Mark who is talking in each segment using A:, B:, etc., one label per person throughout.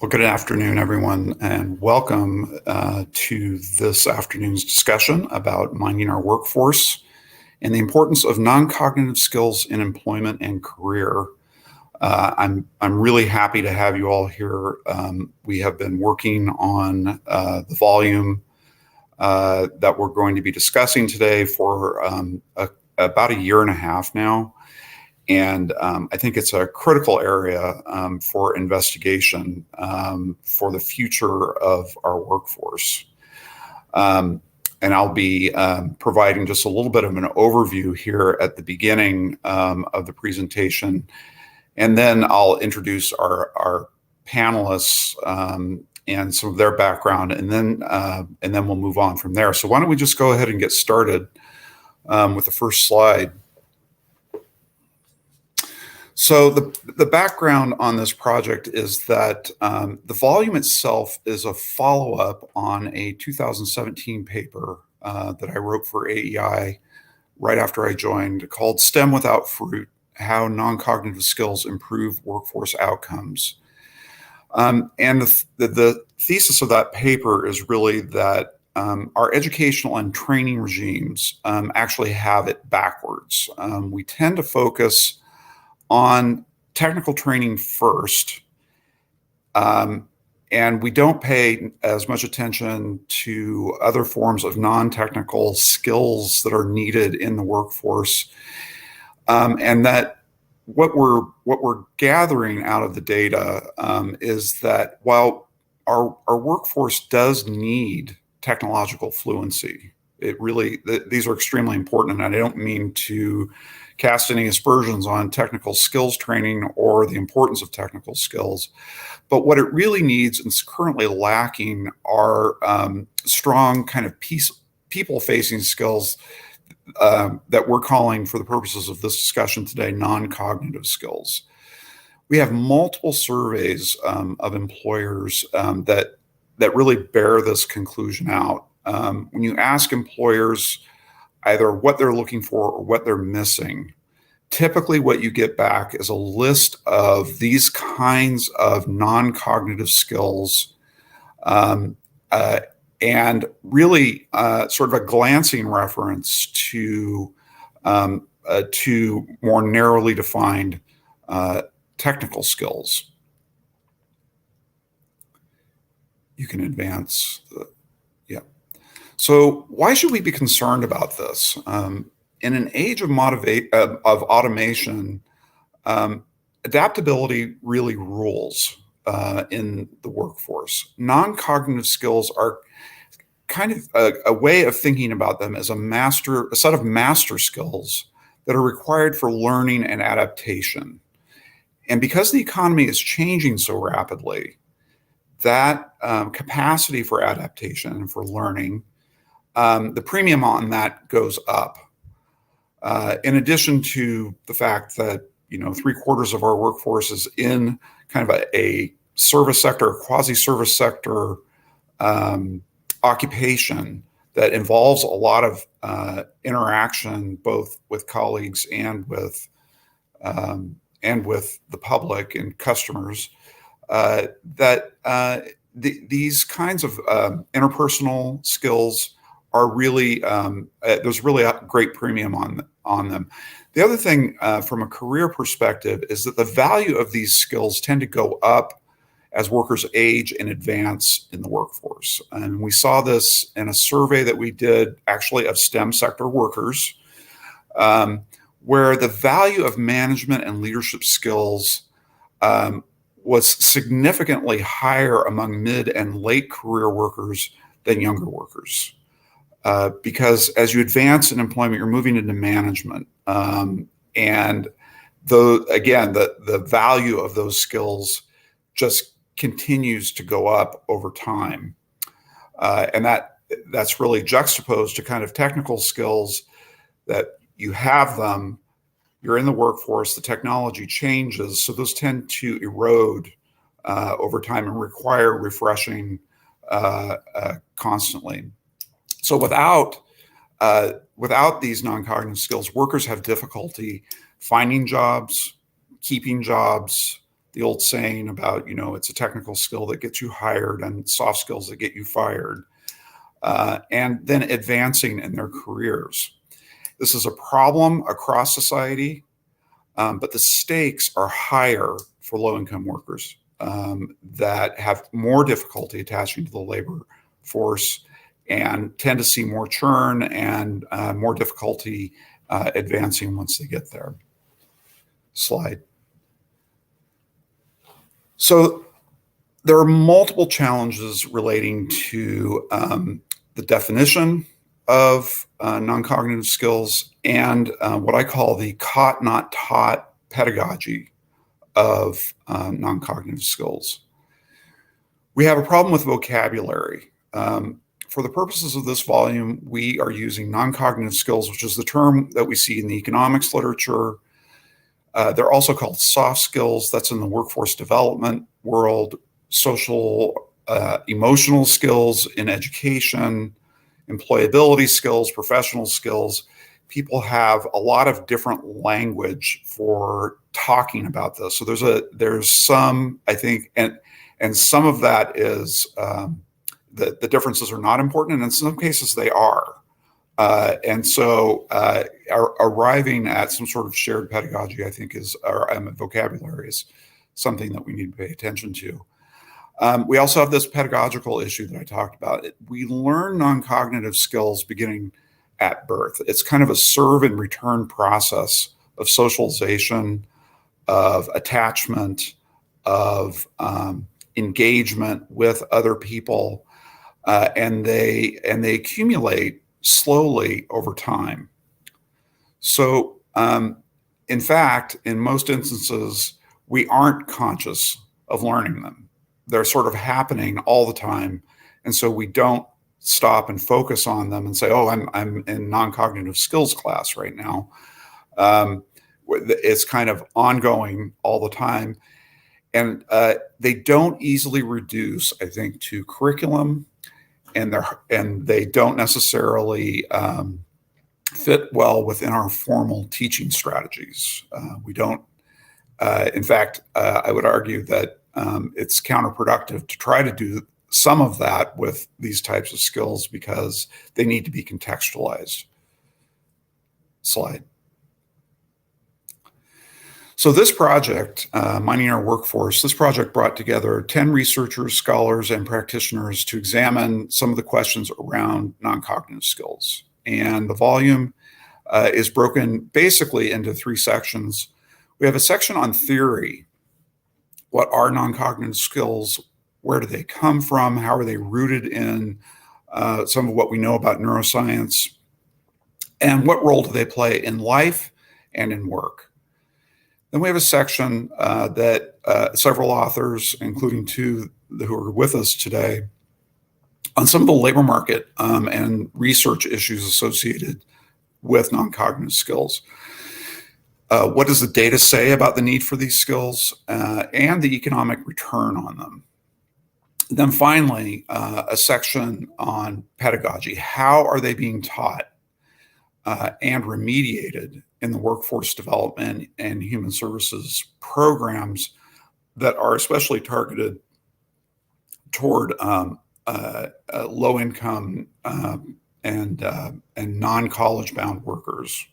A: Well, good afternoon, everyone, and welcome to this afternoon's discussion about minding our workforce and the importance of non-cognitive skills in employment and career. I'm really happy to have you all here. We have been working on the volume that we're going to be discussing today for about a year and a half now. And I think it's a critical area for investigation for the future of our workforce. And I'll be providing just a little bit of an overview here at the beginning of the presentation. And then I'll introduce our panelists and some of their background, and then we'll move on from there. So why don't we just go ahead and get started with the first slide. So the background on this project is that the volume itself is a follow-up on a 2017 paper that I wrote for AEI right after I joined, called STEM Without Fruit: How Non-Cognitive Skills Improve Workforce Outcomes. And the thesis of that paper is really that our educational and training regimes actually have it backwards. We tend to focus on technical training first, and we don't pay as much attention to other forms of non-technical skills that are needed in the workforce, and that what we're gathering out of the data is that while our workforce does need technological fluency, these are extremely important, and I don't mean to cast any aspersions on technical skills training or the importance of technical skills. But what it really needs and is currently lacking are strong kind of people-facing skills that we're calling, for the purposes of this discussion today, non-cognitive skills. We have multiple surveys of employers that really bear this conclusion out. When you ask employers either what they're looking for or what they're missing, typically what you get back is a list of these kinds of non-cognitive skills, and really sort of a glancing reference to more narrowly defined technical skills. You can advance the. So why should we be concerned about this? In an age of automation, adaptability really rules in the workforce. Non-cognitive skills are kind of a way of thinking about them as a set of master skills that are required for learning and adaptation. And because the economy is changing so rapidly, that capacity for adaptation and for learning, the premium on that goes up. In addition to the fact that 3/4 of our workforce is in kind of a service sector, quasi-service sector occupation that involves a lot of interaction, both with colleagues and with the public and customers, these kinds of interpersonal skills are really, there's really a great premium on them. The other thing from a career perspective is that the value of these skills tend to go up as workers age and advance in the workforce. And we saw this in a survey that we did actually of STEM sector workers, where the value of management and leadership skills was significantly higher among mid and late career workers than younger workers. Because as you advance in employment, you're moving into management. And the value of those skills just continues to go up over time. And that's really juxtaposed to kind of technical skills that you have them, you're in the workforce, the technology changes, so those tend to erode over time and require refreshing constantly. So without these non-cognitive skills, workers have difficulty finding jobs, keeping jobs, the old saying about, it's a technical skill that gets you hired and soft skills that get you fired, and then advancing in their careers. This is a problem across society, but the stakes are higher for low-income workers that have more difficulty attaching to the labor force and tend to see more churn and more difficulty advancing once they get there. Slide. So there are multiple challenges relating to the definition of non-cognitive skills and what I call the caught not taught pedagogy of non-cognitive skills. We have a problem with vocabulary. For the purposes of this volume, we are using non-cognitive skills, which is the term that we see in the economics literature. They're also called soft skills. That's in the workforce development world, social, emotional skills in education, employability skills, professional skills. People have a lot of different language for talking about this. So there's some, I think, and some of that is the differences are not important, and in some cases they are. And so arriving at some sort of shared pedagogy, I think, vocabulary is something that we need to pay attention to. We also have this pedagogical issue that I talked about. We learn non-cognitive skills beginning at birth. It's kind of a serve and return process of socialization, of attachment, of engagement with other people, and they accumulate slowly over time. So, in fact, in most instances, we aren't conscious of learning them. They're sort of happening all the time, and so we don't stop and focus on them and say, "Oh, I'm in non-cognitive skills class right now." It's kind of ongoing all the time, and they don't easily reduce, I think, to curriculum, and they don't necessarily fit well within our formal teaching strategies. We don't. In fact, I would argue that it's counterproductive to try to do some of that with these types of skills because they need to be contextualized. Slide. So this project, Mining Our Workforce, this project brought together 10 researchers, scholars, and practitioners to examine some of the questions around non-cognitive skills. And the volume is broken basically into 3 sections. We have a section on theory. What are non-cognitive skills? Where do they come from? How are they rooted in some of what we know about neuroscience? And what role do they play in life and in work? Then we have a section that several authors, including 2 who are with us today, on some of the labor market and research issues associated with non-cognitive skills. What does the data say about the need for these skills and the economic return on them? Then finally, a section on pedagogy. How are they being taught and remediated in the workforce development and human services programs that are especially targeted toward low-income and non-college bound workers?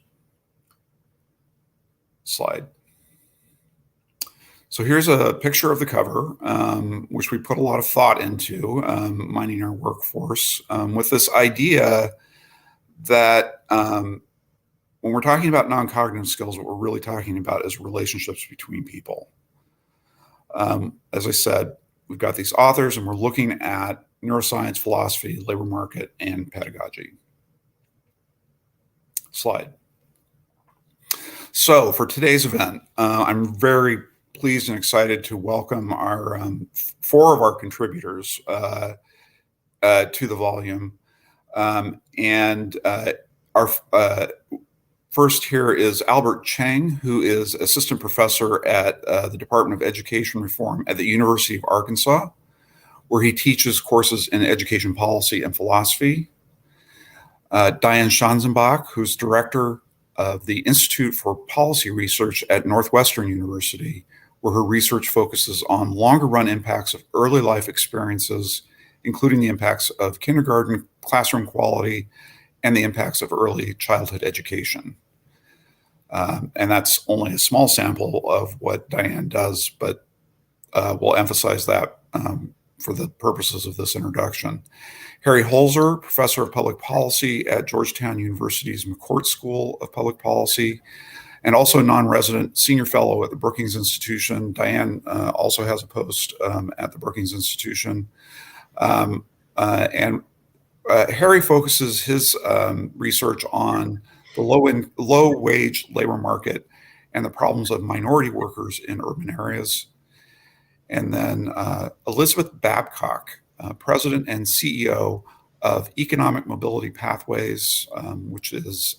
A: Slide. So here's a picture of the cover, which we put a lot of thought into, Mining Our Workforce, with this idea that when we're talking about non-cognitive skills, what we're really talking about is relationships between people. As I said, we've got these authors and we're looking at neuroscience, philosophy, labor market, and pedagogy. Slide. So for today's event, I'm very pleased and excited to welcome our 4 of our contributors to the volume. And our first here is Albert Cheng, who is assistant professor at the Department of Education Reform at the University of Arkansas, where he teaches courses in education policy and philosophy. Diane Schanzenbach, who's director of the Institute for Policy Research at Northwestern University, where her research focuses on longer run impacts of early life experiences, including the impacts of kindergarten classroom quality and the impacts of early childhood education. And that's only a small sample of what Diane does, but we'll emphasize that for the purposes of this introduction. Harry Holzer, professor of public policy at Georgetown University's McCourt School of Public Policy, and also non-resident senior fellow at the Brookings Institution. Diane also has a post at the Brookings Institution. Harry focuses his research on the low-wage labor market and the problems of minority workers in urban areas. And then Elisabeth Babcock, President and CEO of Economic Mobility Pathways, which is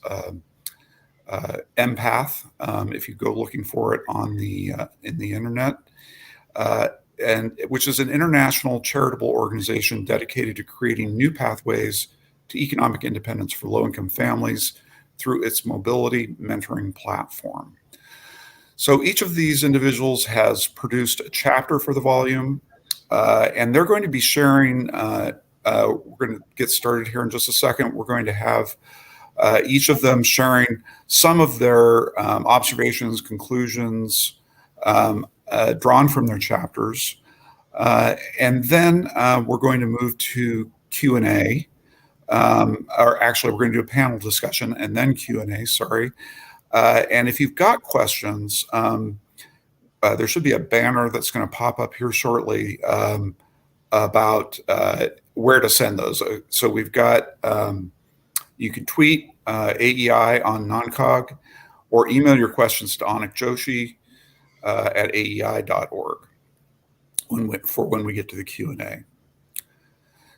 A: Empath, if you go looking for it on the in the internet, and which is an international charitable organization dedicated to creating new pathways to economic independence for low-income families through its mobility mentoring platform. So each of these individuals has produced a chapter for the volume, and they're going to be sharing, we're going to get started here in just a second. We're going to have each of them sharing some of their observations, conclusions, drawn from their chapters. And then we're going to move to Q&A, or actually we're going to do a panel discussion and then Q&A, sorry. And if you've got questions, there should be a banner that's going to pop up here shortly about where to send those. So we've got, you can tweet AEI on noncog, or email your questions to Anik Joshi at aei.org when we get to the Q&A.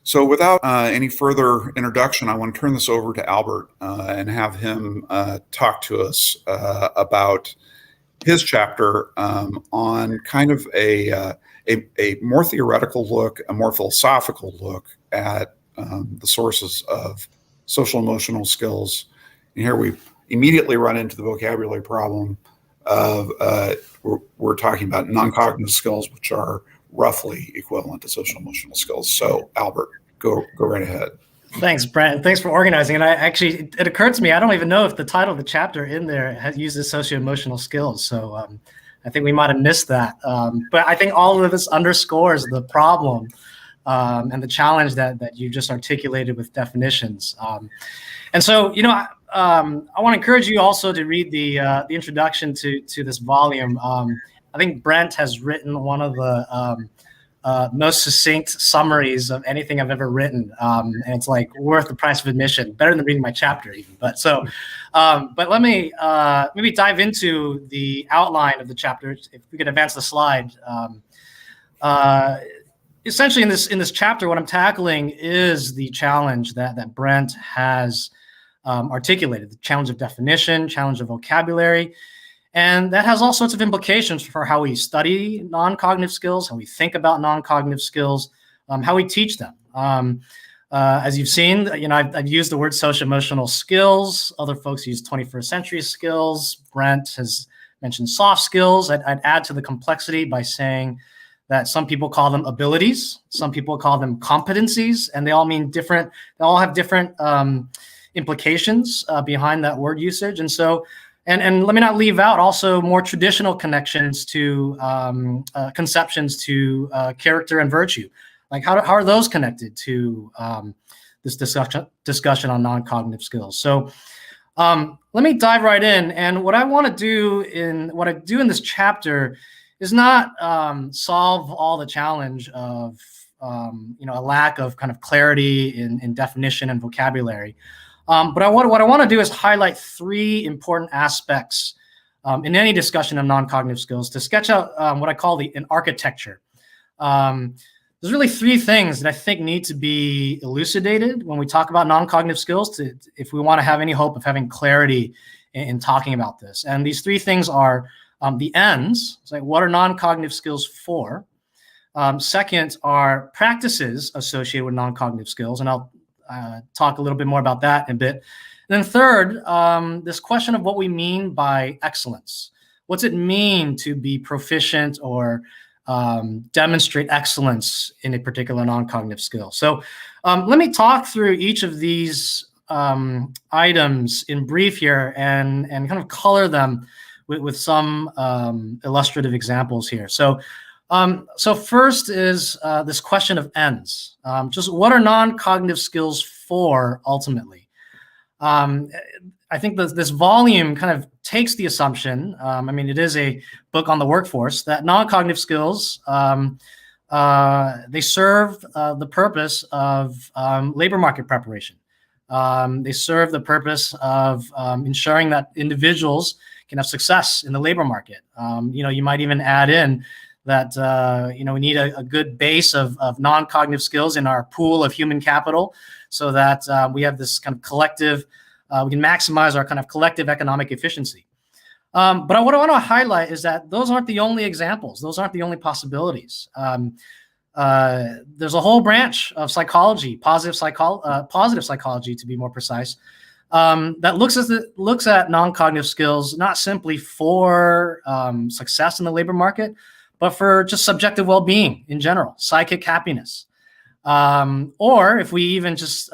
A: So without any further introduction, I want to turn this over to Albert and have him talk to us about his chapter on kind of a more theoretical look, a more philosophical look at the sources of social emotional skills. And here we immediately run into the vocabulary problem of we're talking about non-cognitive skills, which are roughly equivalent to social emotional skills. So Albert, go right ahead.
B: Thanks, Brent. Thanks for organizing. And it occurred to me, I don't even know if the title of the chapter in there uses socio-emotional skills. So I think we might have missed that. But I think all of this underscores the problem and the challenge that you just articulated with definitions. And so, I want to encourage you also to read the introduction to this volume. I think Brent has written one of the most succinct summaries of anything I've ever written, and it's like worth the price of admission, better than reading my chapter even. But let me maybe dive into the outline of the chapter. If we could advance the slide. Essentially, in this chapter, what I'm tackling is the challenge that Brent has articulated: the challenge of definition, challenge of vocabulary. And that has all sorts of implications for how we study non-cognitive skills, how we think about non-cognitive skills, how we teach them. As you've seen, I've used the word social-emotional skills. Other folks use 21st century skills. Brent has mentioned soft skills. I'd add to the complexity by saying that some people call them abilities, some people call them competencies, and they all mean different. They all have different implications behind that word usage. And so, and let me not leave out also more traditional connections to conceptions to character and virtue. Like how are those connected to this discussion on non-cognitive skills? So let me dive right in. And what I want to do in this chapter is not solve all the challenge of a lack of kind of clarity in definition and vocabulary. But what I want to do is highlight three important aspects in any discussion of non-cognitive skills to sketch out what I call an architecture. There's really three things that I think need to be elucidated when we talk about non-cognitive skills if we want to have any hope of having clarity in talking about this. And these three things are the ends. It's like, what are non-cognitive skills for? Second are practices associated with non-cognitive skills, and I'll talk a little bit more about that in a bit. And then third, this question of what we mean by excellence. What's it mean to be proficient or demonstrate excellence in a particular non-cognitive skill? So let me talk through each of these items in brief here and kind of color them with some illustrative examples here. So first is this question of ends. Just what are non-cognitive skills for ultimately? I think this volume kind of takes the assumption, I mean, it is a book on the workforce, that non-cognitive skills, they serve the purpose of labor market preparation. They serve the purpose of ensuring that individuals can have success in the labor market. You might even add in that we need a good base of non-cognitive skills in our pool of human capital, so that we have this kind of collective, we can maximize our kind of collective economic efficiency. But what I want to highlight is that those aren't the only examples. Those aren't the only possibilities. There's a whole branch of psychology, positive psychology to be more precise, that looks at non-cognitive skills not simply for success in the labor market, but for just subjective well-being in general, psychic happiness. Or if we even just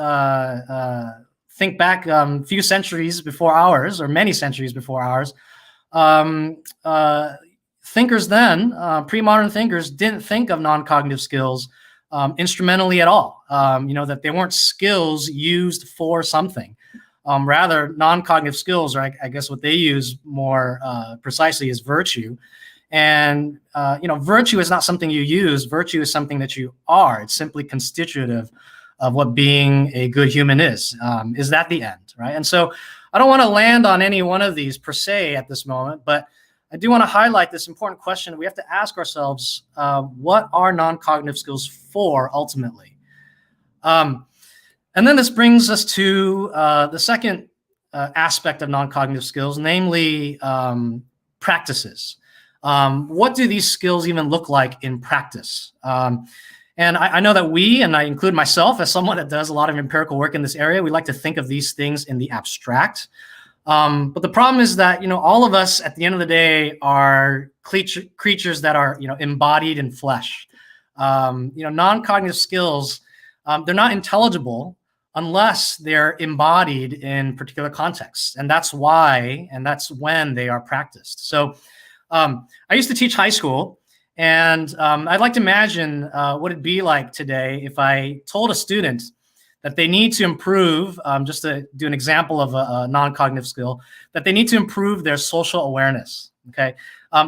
B: think back a few centuries before ours, or many centuries before ours, thinkers then, pre-modern thinkers, didn't think of non-cognitive skills instrumentally at all. That they weren't skills used for something. Rather, non-cognitive skills, or I guess what they use more precisely, is virtue. And virtue is not something you use. Virtue is something that you are. It's simply constitutive of what being a good human is. Is that the end, right? And so I don't want to land on any one of these per se at this moment, but I do want to highlight this important question. We have to ask ourselves, what are non-cognitive skills for ultimately? And then this brings us to the second aspect of non-cognitive skills, namely practices. What do these skills even look like in practice? And I know that we, and I include myself as someone that does a lot of empirical work in this area, we like to think of these things in the abstract. But the problem is that, all of us at the end of the day are creatures that are, embodied in flesh. Non-cognitive skills, they're not intelligible unless they're embodied in particular contexts. And that's why, and that's when they are practiced. So I used to teach high school. And I'd like to imagine what it'd be like today if I told a student that they need to improve, just to do an example of a non-cognitive skill, that they need to improve their social awareness, okay?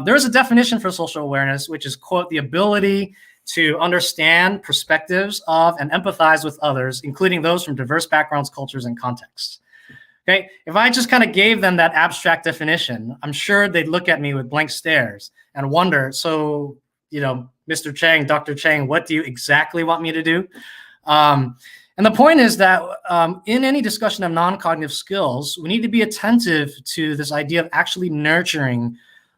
B: There is a definition for social awareness, which is, quote, the ability to understand perspectives of and empathize with others, including those from diverse backgrounds, cultures, and contexts. Okay, if I just kind of gave them that abstract definition, I'm sure they'd look at me with blank stares and wonder, so, Mr. Cheng, Dr. Cheng, what do you exactly want me to do? And the point is that in any discussion of non-cognitive skills, we need to be attentive to this idea of actually nurturing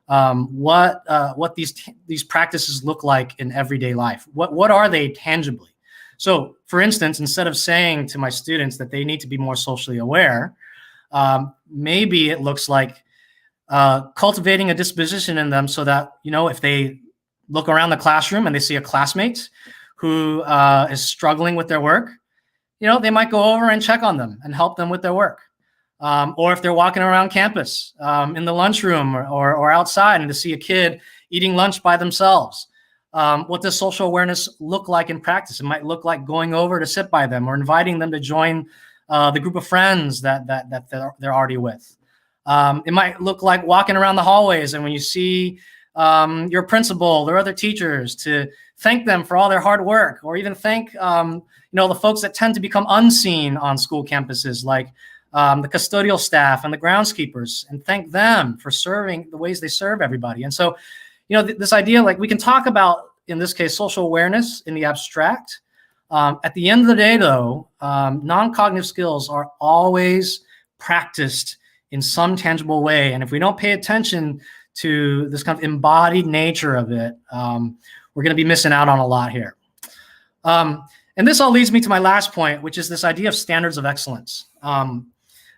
B: what these practices look like in everyday life. What are they tangibly? So, for instance, instead of saying to my students that they need to be more socially aware, maybe it looks like cultivating a disposition in them so that, if they look around the classroom and they see a classmate who is struggling with their work, they might go over and check on them and help them with their work. Or if they're walking around campus in the lunchroom or outside and to see a kid eating lunch by themselves, what does social awareness look like in practice? It might look like going over to sit by them or inviting them to join the group of friends that they're already with. It might look like walking around the hallways, and when you see your principal or other teachers, to thank them for all their hard work, or even thank the folks that tend to become unseen on school campuses, like the custodial staff and the groundskeepers, and thank them for serving the ways they serve everybody. And so, this idea, like, we can talk about, in this case, social awareness in the abstract. At the end of the day, though, non-cognitive skills are always practiced in some tangible way. And if we don't pay attention to this kind of embodied nature of it, we're going to be missing out on a lot here. And this all leads me to my last point, which is this idea of standards of excellence.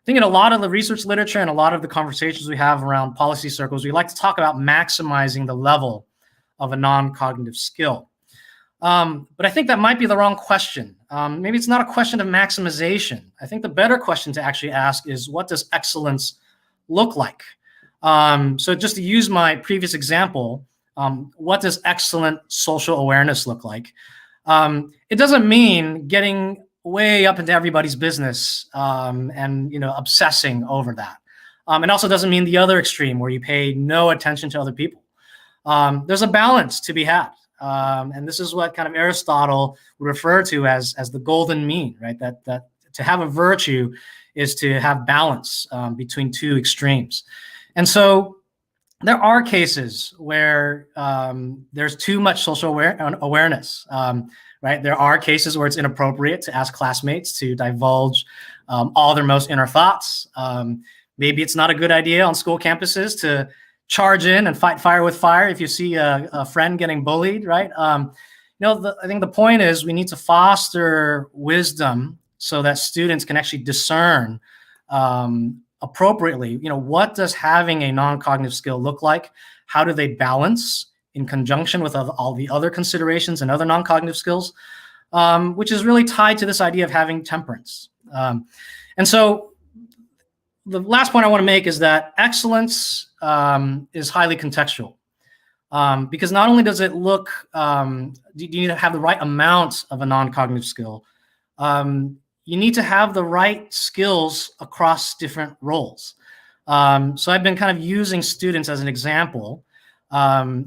B: think in a lot of the research literature and a lot of the conversations we have around policy circles, we like to talk about maximizing the level of a non-cognitive skill. But I think that might be the wrong question. Maybe it's not a question of maximization. I think the better question to actually ask is, what does excellence look like? So just to use my previous example, what does excellent social awareness look like? It doesn't mean getting way up into everybody's business and obsessing over that. It also doesn't mean the other extreme where you pay no attention to other people. There's a balance to be had. And this is what kind of Aristotle would refer to as the golden mean, right? That to have a virtue is to have balance between two extremes. And so there are cases where there's too much social awareness, right? There are cases where it's inappropriate to ask classmates to divulge all their most inner thoughts. Maybe it's not a good idea on school campuses to charge in and fight fire with fire if you see a friend getting bullied, right? I think the point is we need to foster wisdom so that students can actually discern appropriately, what does having a non-cognitive skill look like? How do they balance in conjunction with all the other considerations and other non-cognitive skills, which is really tied to this idea of having temperance. And so the last point I want to make is that excellence is highly contextual, because not only does it look, do you need to have the right amount of a non-cognitive skill, you need to have the right skills across different roles. So I've been kind of using students as an example.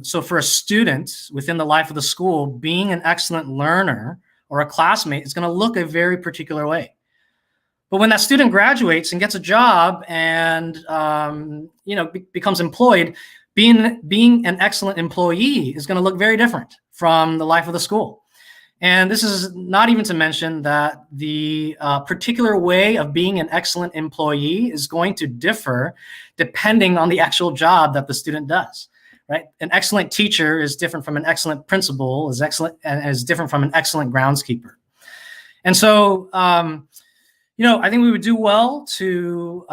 B: So for a student within the life of the school, being an excellent learner or a classmate is going to look a very particular way. But when that student graduates and gets a job and becomes employed, being an excellent employee is going to look very different from the life of the school. And this is not even to mention that the particular way of being an excellent employee is going to differ depending on the actual job that the student does, right? An excellent teacher is different from an excellent principal, is different from an excellent groundskeeper. And so, I think we would do well to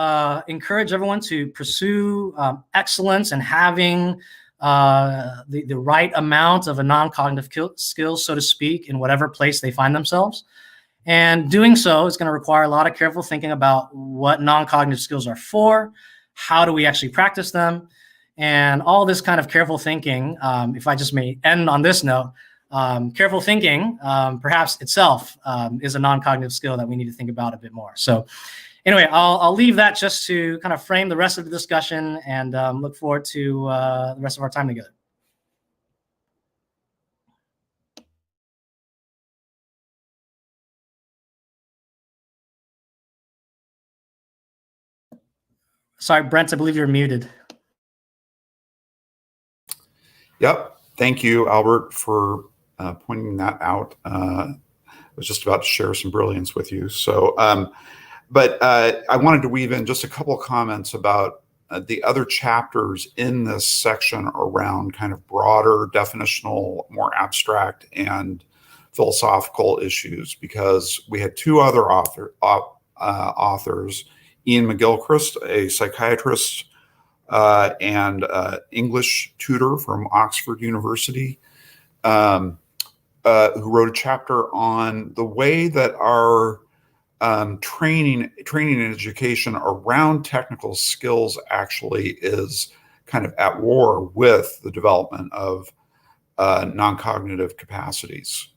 B: encourage everyone to pursue excellence and having the right amount of a non-cognitive skills, so to speak, in whatever place they find themselves. And doing so is going to require a lot of careful thinking about what non-cognitive skills are for, how do we actually practice them, and all this kind of careful thinking, if I just may end on this note, careful thinking, perhaps itself, is a non-cognitive skill that we need to think about a bit more. So anyway, I'll leave that just to kind of frame the rest of the discussion and look forward to the rest of our time together. Sorry, Brent, I believe you're muted.
A: Yep. Thank you, Albert, for pointing that out. I was just about to share some brilliance with you. So, but I wanted to weave in just a couple of comments about the other chapters in this section around kind of broader, definitional, more abstract and philosophical issues, because we had two other authors, Ian McGilchrist, a psychiatrist and English tutor from Oxford University, who wrote a chapter on the way that our training and education around technical skills actually is kind of at war with the development of non-cognitive capacities,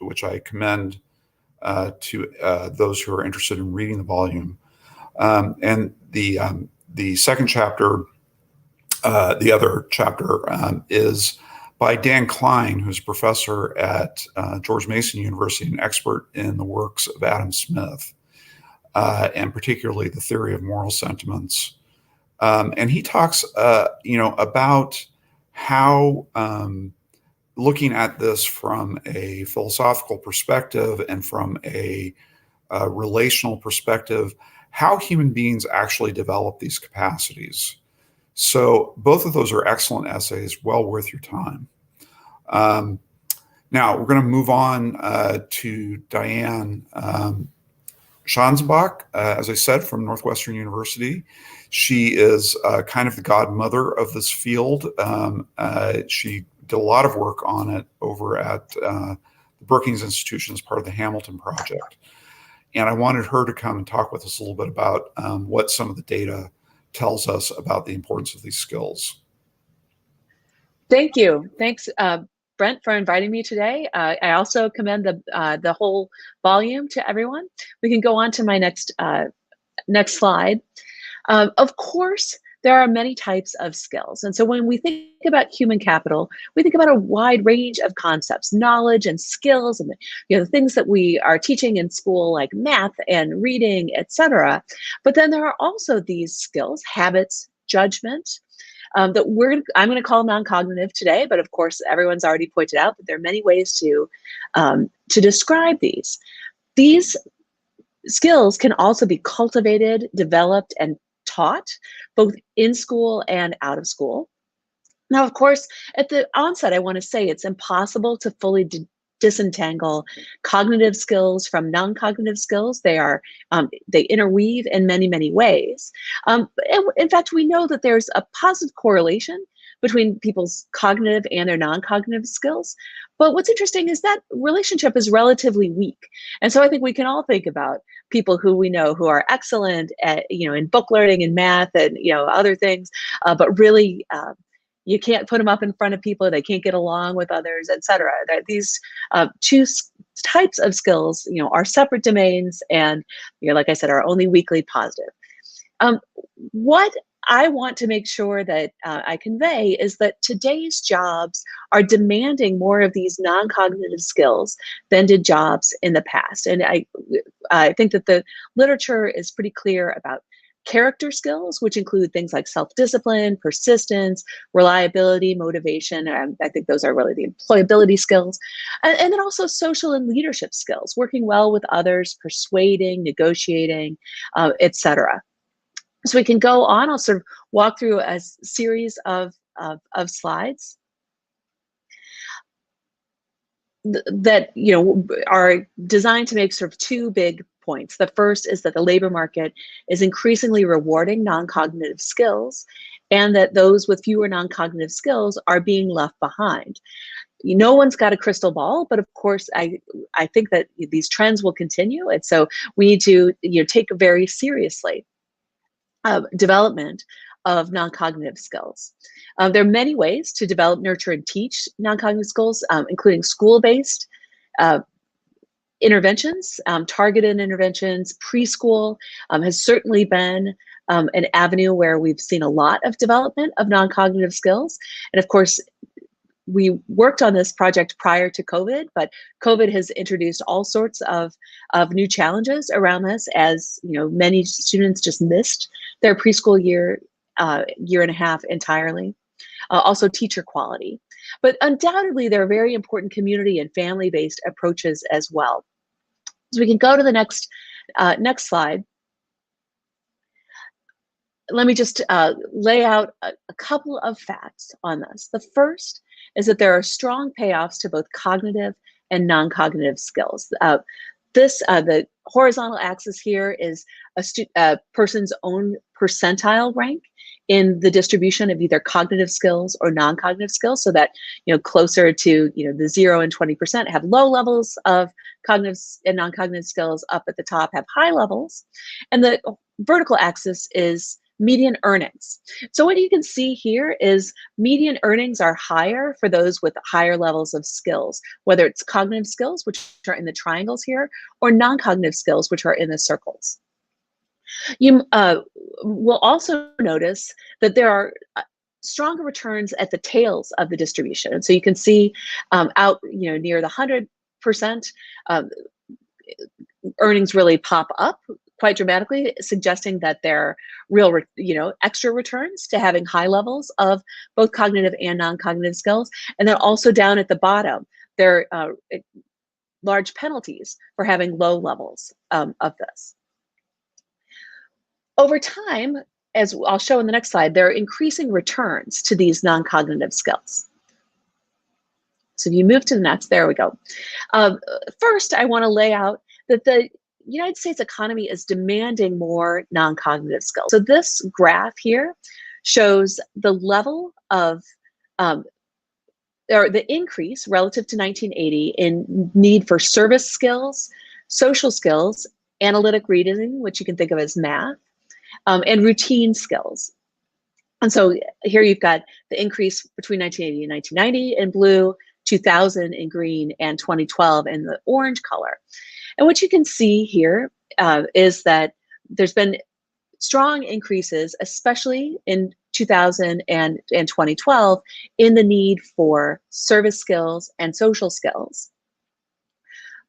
A: which I commend to those who are interested in reading the volume. And the second chapter, the other chapter, is by Dan Klein, who's a professor at George Mason University, an expert in the works of Adam Smith, and particularly the theory of moral sentiments. And he talks, about how looking at this from a philosophical perspective and from a relational perspective, how human beings actually develop these capacities. So both of those are excellent essays, well worth your time. Now we're going to move on to Diane, Schanzenbach, as I said, from Northwestern University. She is kind of the godmother of this field. She did a lot of work on it over at the Brookings Institution as part of the Hamilton Project. And I wanted her to come and talk with us a little bit about what some of the data tells us about the importance of these skills.
C: Thank you. Thanks, Brent, for inviting me today. I also commend the whole volume to everyone. We can go on to my next slide. Of course, there are many types of skills. And so when we think about human capital, we think about a wide range of concepts, knowledge and skills, and the things that we are teaching in school, like math and reading, etc. But then there are also these skills, habits, judgment, that I'm going to call non-cognitive today, but of course, everyone's already pointed out that there are many ways to describe these. These skills can also be cultivated, developed, and taught, both in school and out of school. Now, of course, at the onset, I want to say it's impossible to fully disentangle cognitive skills from non-cognitive skills. They interweave in many, many ways. And in fact, we know that there's a positive correlation between people's cognitive and their non-cognitive skills. But what's interesting is that relationship is relatively weak. And so I think we can all think about people who we know who are excellent at, in book learning and math and, other things, but really, you can't put them up in front of people. They can't get along with others, etc. These two types of skills, are separate domains, and like I said, are only weakly positive. What I want to make sure that I convey is that today's jobs are demanding more of these non-cognitive skills than did jobs in the past. And I think that the literature is pretty clear about character skills, which include things like self-discipline, persistence, reliability, motivation. I think those are really the employability skills. And then also social and leadership skills, working well with others, persuading, negotiating, etc. So we can go on. I'll sort of walk through a series of slides that are designed to make sort of two big points. The first is that the labor market is increasingly rewarding non-cognitive skills, and that those with fewer non-cognitive skills are being left behind. No one's got a crystal ball, but of course, I think that these trends will continue, and so we need to take very seriously development of non-cognitive skills. There are many ways to develop, nurture, and teach non-cognitive skills, including school-based interventions, targeted interventions. Preschool has certainly been an avenue where we've seen a lot of development of non-cognitive skills. And of course, we worked on this project prior to COVID, but COVID has introduced all sorts of new challenges around this, as many students just missed their preschool year and a half entirely. Also teacher quality. But undoubtedly, there are very important community and family-based approaches as well. So we can go to the next slide. Let me just lay out a couple of facts on this. The first is that there are strong payoffs to both cognitive and non-cognitive skills. The horizontal axis here is a person's own percentile rank in the distribution of either cognitive skills or non-cognitive skills, so that closer to the 0 and 20% have low levels of cognitive and non-cognitive skills. Up at the top have high levels, and the vertical axis is median earnings. So what you can see here is median earnings are higher for those with higher levels of skills, whether it's cognitive skills, which are in the triangles here, or non-cognitive skills, which are in the circles. You will also notice that there are stronger returns at the tails of the distribution. And so you can see out near the 100%, earnings really pop up quite dramatically, suggesting that there are real, extra returns to having high levels of both cognitive and non-cognitive skills. And then also down at the bottom, there are large penalties for having low levels of this. Over time, as I'll show in the next slide, there are increasing returns to these non-cognitive skills. So if you move to the next, there we go. First, I want to lay out that United States economy is demanding more non-cognitive skills. So this graph here shows the level of, or the increase relative to 1980 in need for service skills, social skills, analytic reasoning, which you can think of as math, and routine skills. And so here you've got the increase between 1980 and 1990 in blue, 2000 in green, and 2012 in the orange color. And what you can see here is that there's been strong increases, especially in 2000 and 2012, in the need for service skills and social skills,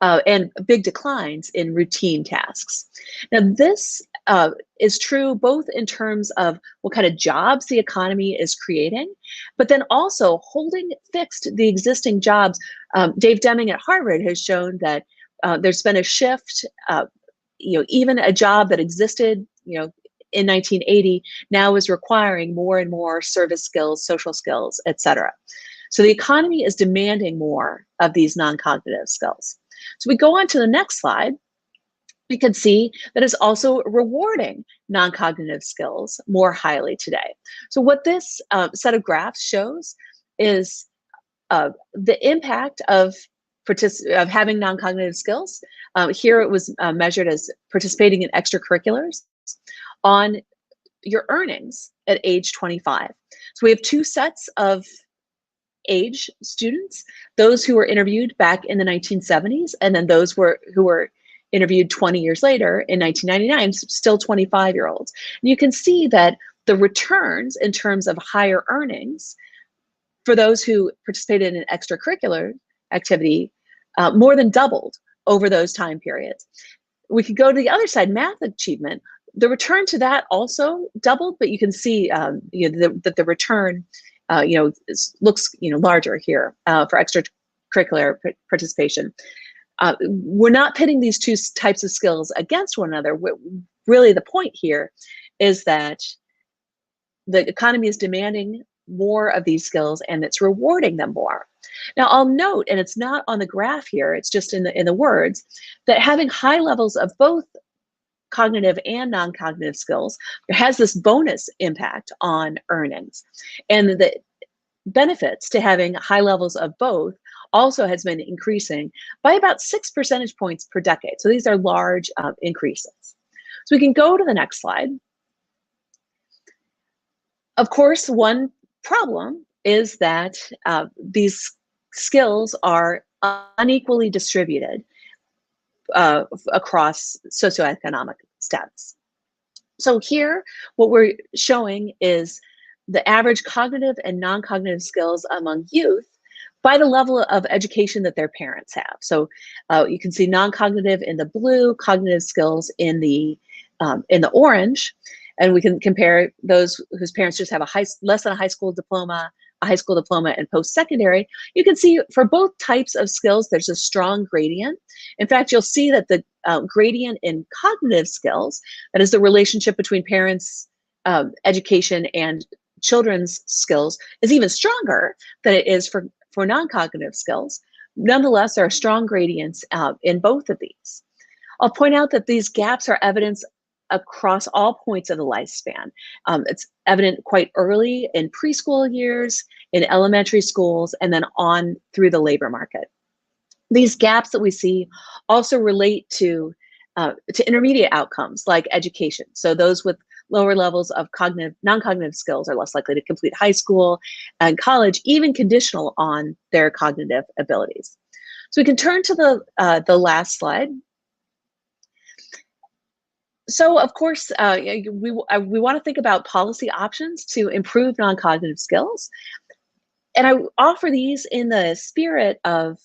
C: and big declines in routine tasks. Now, this is true both in terms of what kind of jobs the economy is creating, but then also holding fixed the existing jobs. Dave Deming at Harvard has shown that there's been a shift, even a job that existed, in 1980 now is requiring more and more service skills, social skills, et cetera. So the economy is demanding more of these non-cognitive skills. So we go on to the next slide. We can see that it's also rewarding non-cognitive skills more highly today. So what this set of graphs shows is the impact of having non-cognitive skills. Here it was measured as participating in extracurriculars on your earnings at age 25. So we have two sets of age students, those who were interviewed back in the 1970s, and then those who were interviewed 20 years later in 1999, still 25-year-olds. And you can see that the returns in terms of higher earnings for those who participated in extracurricular activity more than doubled over those time periods. We could go to the other side, math achievement. The return to that also doubled, but you can see that the return looks larger here for extracurricular participation. We're not pitting these two types of skills against one another. Really, the point here is that the economy is demanding more of these skills and it's rewarding them more. Now, I'll note, and it's not on the graph here, it's just in the words, that having high levels of both cognitive and non-cognitive skills has this bonus impact on earnings. And the benefits to having high levels of both also has been increasing by about 6 percentage points per decade. So these are large increases. So we can go to the next slide. Of course, one problem is that these skills are unequally distributed across socioeconomic status. So here, what we're showing is the average cognitive and non-cognitive skills among youth by the level of education that their parents have. So you can see non-cognitive in the blue, cognitive skills in the orange, and we can compare those whose parents just have less than a high school diploma, and post-secondary. You can see for both types of skills, there's a strong gradient. In fact, you'll see that the gradient in cognitive skills, that is the relationship between parents' education and children's skills, is even stronger than it is for non-cognitive skills. Nonetheless, there are strong gradients in both of these. I'll point out that these gaps are evidence across all points of the lifespan. It's evident quite early in preschool years, in elementary schools, and then on through the labor market. These gaps that we see also relate to intermediate outcomes like education. So those with lower levels of non-cognitive skills are less likely to complete high school and college, even conditional on their cognitive abilities. So we can turn to the last slide. So, of course, we want to think about policy options to improve non-cognitive skills. And I offer these in the spirit of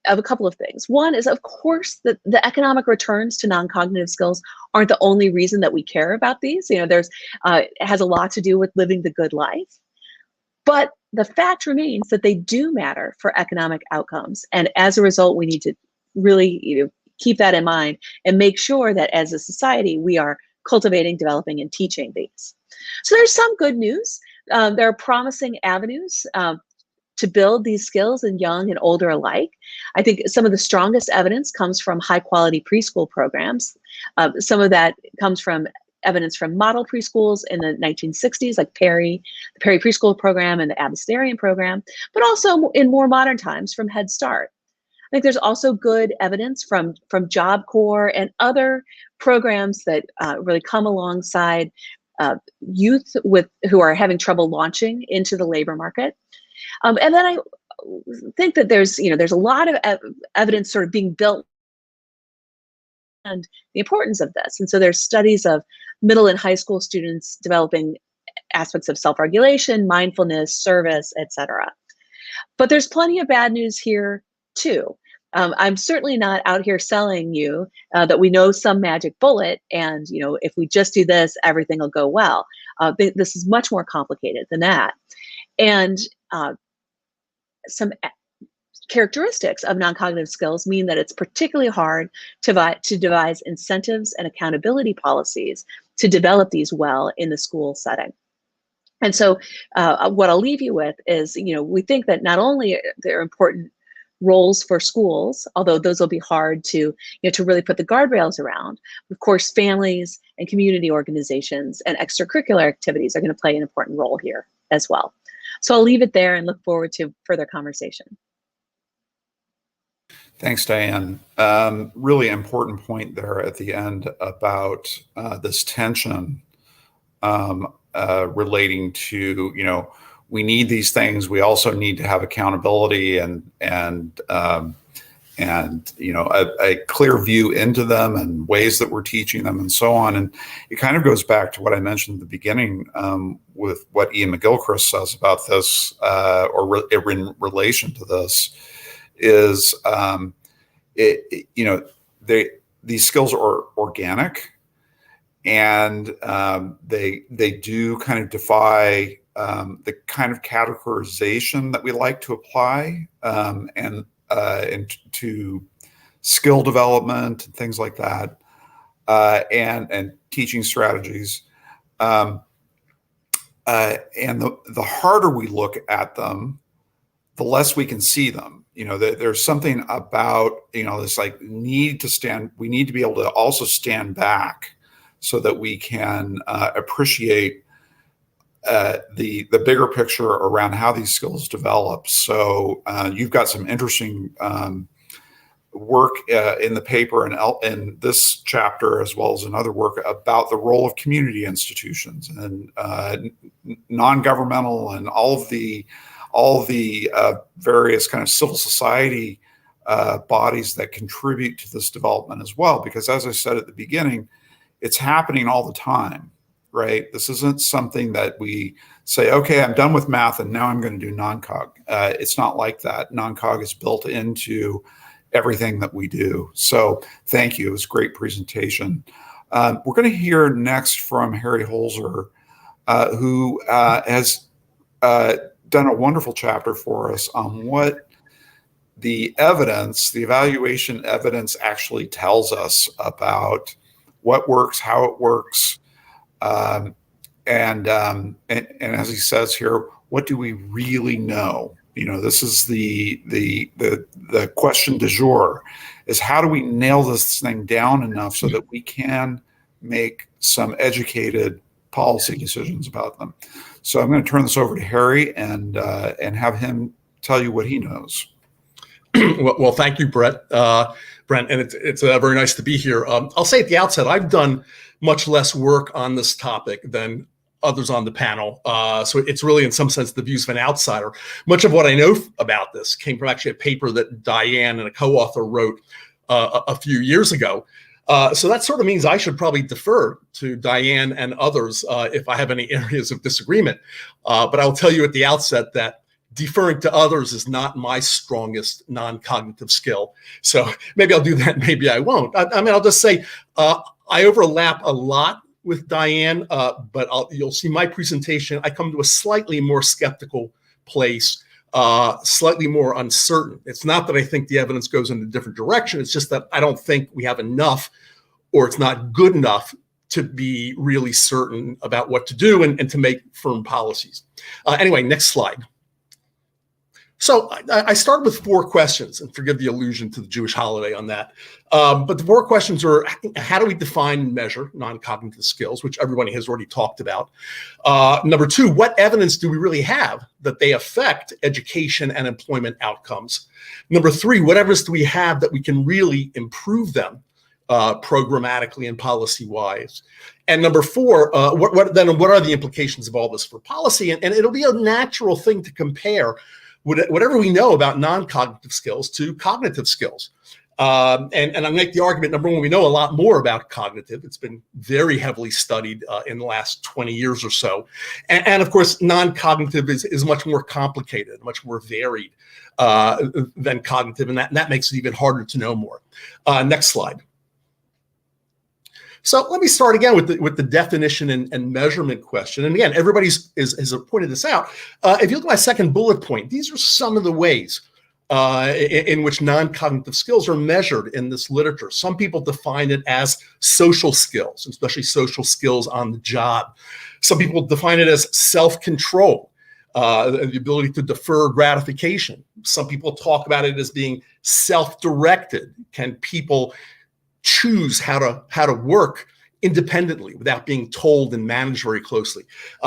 C: a couple of things. One is, of course, that the economic returns to non-cognitive skills aren't the only reason that we care about these. It has a lot to do with living the good life. But the fact remains that they do matter for economic outcomes. And as a result, we need to really keep that in mind and make sure that as a society, we are cultivating, developing, and teaching these. So there's some good news. There are promising avenues to to build these skills in young and older alike. I think some of the strongest evidence comes from high quality preschool programs. Some of that comes from evidence from model preschools in the 1960s, like the Perry preschool program and the Abecedarian program, but also in more modern times from Head Start. I think there's also good evidence from Job Corps and other programs that really come alongside youth who are having trouble launching into the labor market. And then I think that there's a lot of evidence sort of being built and the importance of this. And so there's studies of middle and high school students developing aspects of self-regulation, mindfulness, service, etc. But there's plenty of bad news here too. I'm certainly not out here selling you that we know some magic bullet and if we just do this, everything will go well. This is much more complicated than that. And some characteristics of non-cognitive skills mean that it's particularly hard to devise incentives and accountability policies to develop these well in the school setting. And so what I'll leave you with is, we think that not only there are important roles for schools, although those will be hard to really put the guardrails around. Of course, families and community organizations and extracurricular activities are going to play an important role here as well. So I'll leave it there and look forward to further conversation.
A: Thanks, Diane. Really important point there at the end about this tension relating to, we need these things. We also need to have accountability and a clear view into them and ways that we're teaching them and so on. And it kind of goes back to what I mentioned at the beginning with what Ian McGilchrist says about this, or in relation to this, is these skills are organic, and they do kind of defy the kind of categorization that we like to apply and to skill development and things like that, and teaching strategies. And the harder we look at them, the less we can see them. There's something about, this like we need to be able to also stand back so that we can appreciate the bigger picture around how these skills develop. So you've got some interesting work in the paper and in this chapter, as well as another work about the role of community institutions and non-governmental and all of the various kind of civil society bodies that contribute to this development as well. Because as I said at the beginning, it's happening all the time, right? This isn't something that we say, okay, I'm done with math and now I'm going to do non-cog. It's not like that. Non-cog is built into everything that we do. So thank you. It was a great presentation. We're going to hear next from Harry Holzer, who has done a wonderful chapter for us on what the evaluation evidence actually tells us about what works, how it works, and as he says here, what do we really know? This is the question du jour, is how do we nail this thing down enough so that we can make some educated policy decisions about them. So I'm going to turn this over to Harry and have him tell you what he knows.
D: Well, thank you, Brent, and it's very nice to be here. I'll say at the outset, I've done much less work on this topic than others on the panel. So it's really, in some sense, the views of an outsider. Much of what I know about this came from actually a paper that Diane and a co-author wrote a few years ago. So that sort of means I should probably defer to Diane and others if I have any areas of disagreement. But I'll tell you at the outset that deferring to others is not my strongest non-cognitive skill. So maybe I'll do that, maybe I won't. I mean, I'll just say I overlap a lot with Diane, but you'll see my presentation. I come to a slightly more skeptical place, slightly more uncertain. It's not that I think the evidence goes in a different direction. It's just that I don't think we have enough, or it's not good enough to be really certain about what to do and to make firm policies. Anyway, next slide. So I started with 4 questions, and forgive the allusion to the Jewish holiday on that. But the 4 questions are, how do we define and measure non-cognitive skills, which everybody has already talked about? Number 2, what evidence do we really have that they affect education and employment outcomes? Number 3, what evidence do we have that we can really improve them programmatically and policy-wise? And number 4, what are the implications of all this for policy? And it'll be a natural thing to compare whatever we know about non-cognitive skills to cognitive skills. And I make the argument, number 1, we know a lot more about cognitive. It's been very heavily studied in the last 20 years or so. And of course, non-cognitive is much more complicated, much more varied than cognitive. And that makes it even harder to know more. Next slide. So let me start again with the definition and measurement question. And again, everybody has pointed this out. If you look at my second bullet point, these are some of the ways in which non-cognitive skills are measured in this literature. Some people define it as social skills, especially social skills on the job. Some people define it as self-control, the ability to defer gratification. Some people talk about it as being self-directed. Can people choose how to work independently without being told and managed very closely?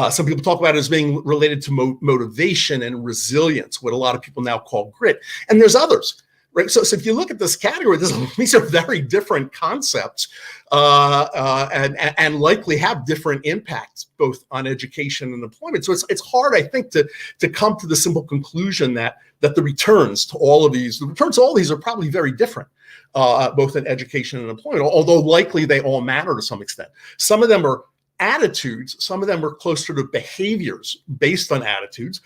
D: Some people talk about it as being related to motivation and resilience, what a lot of people now call grit. And there's others, right? So if you look at this category, these are very different concepts and likely have different impacts both on education and employment. So it's hard, I think, to come to the simple conclusion that the returns to all of these are probably very different. Both in education and employment, although likely they all matter to some extent. Some of them are attitudes, some of them are closer to behaviors based on attitudes.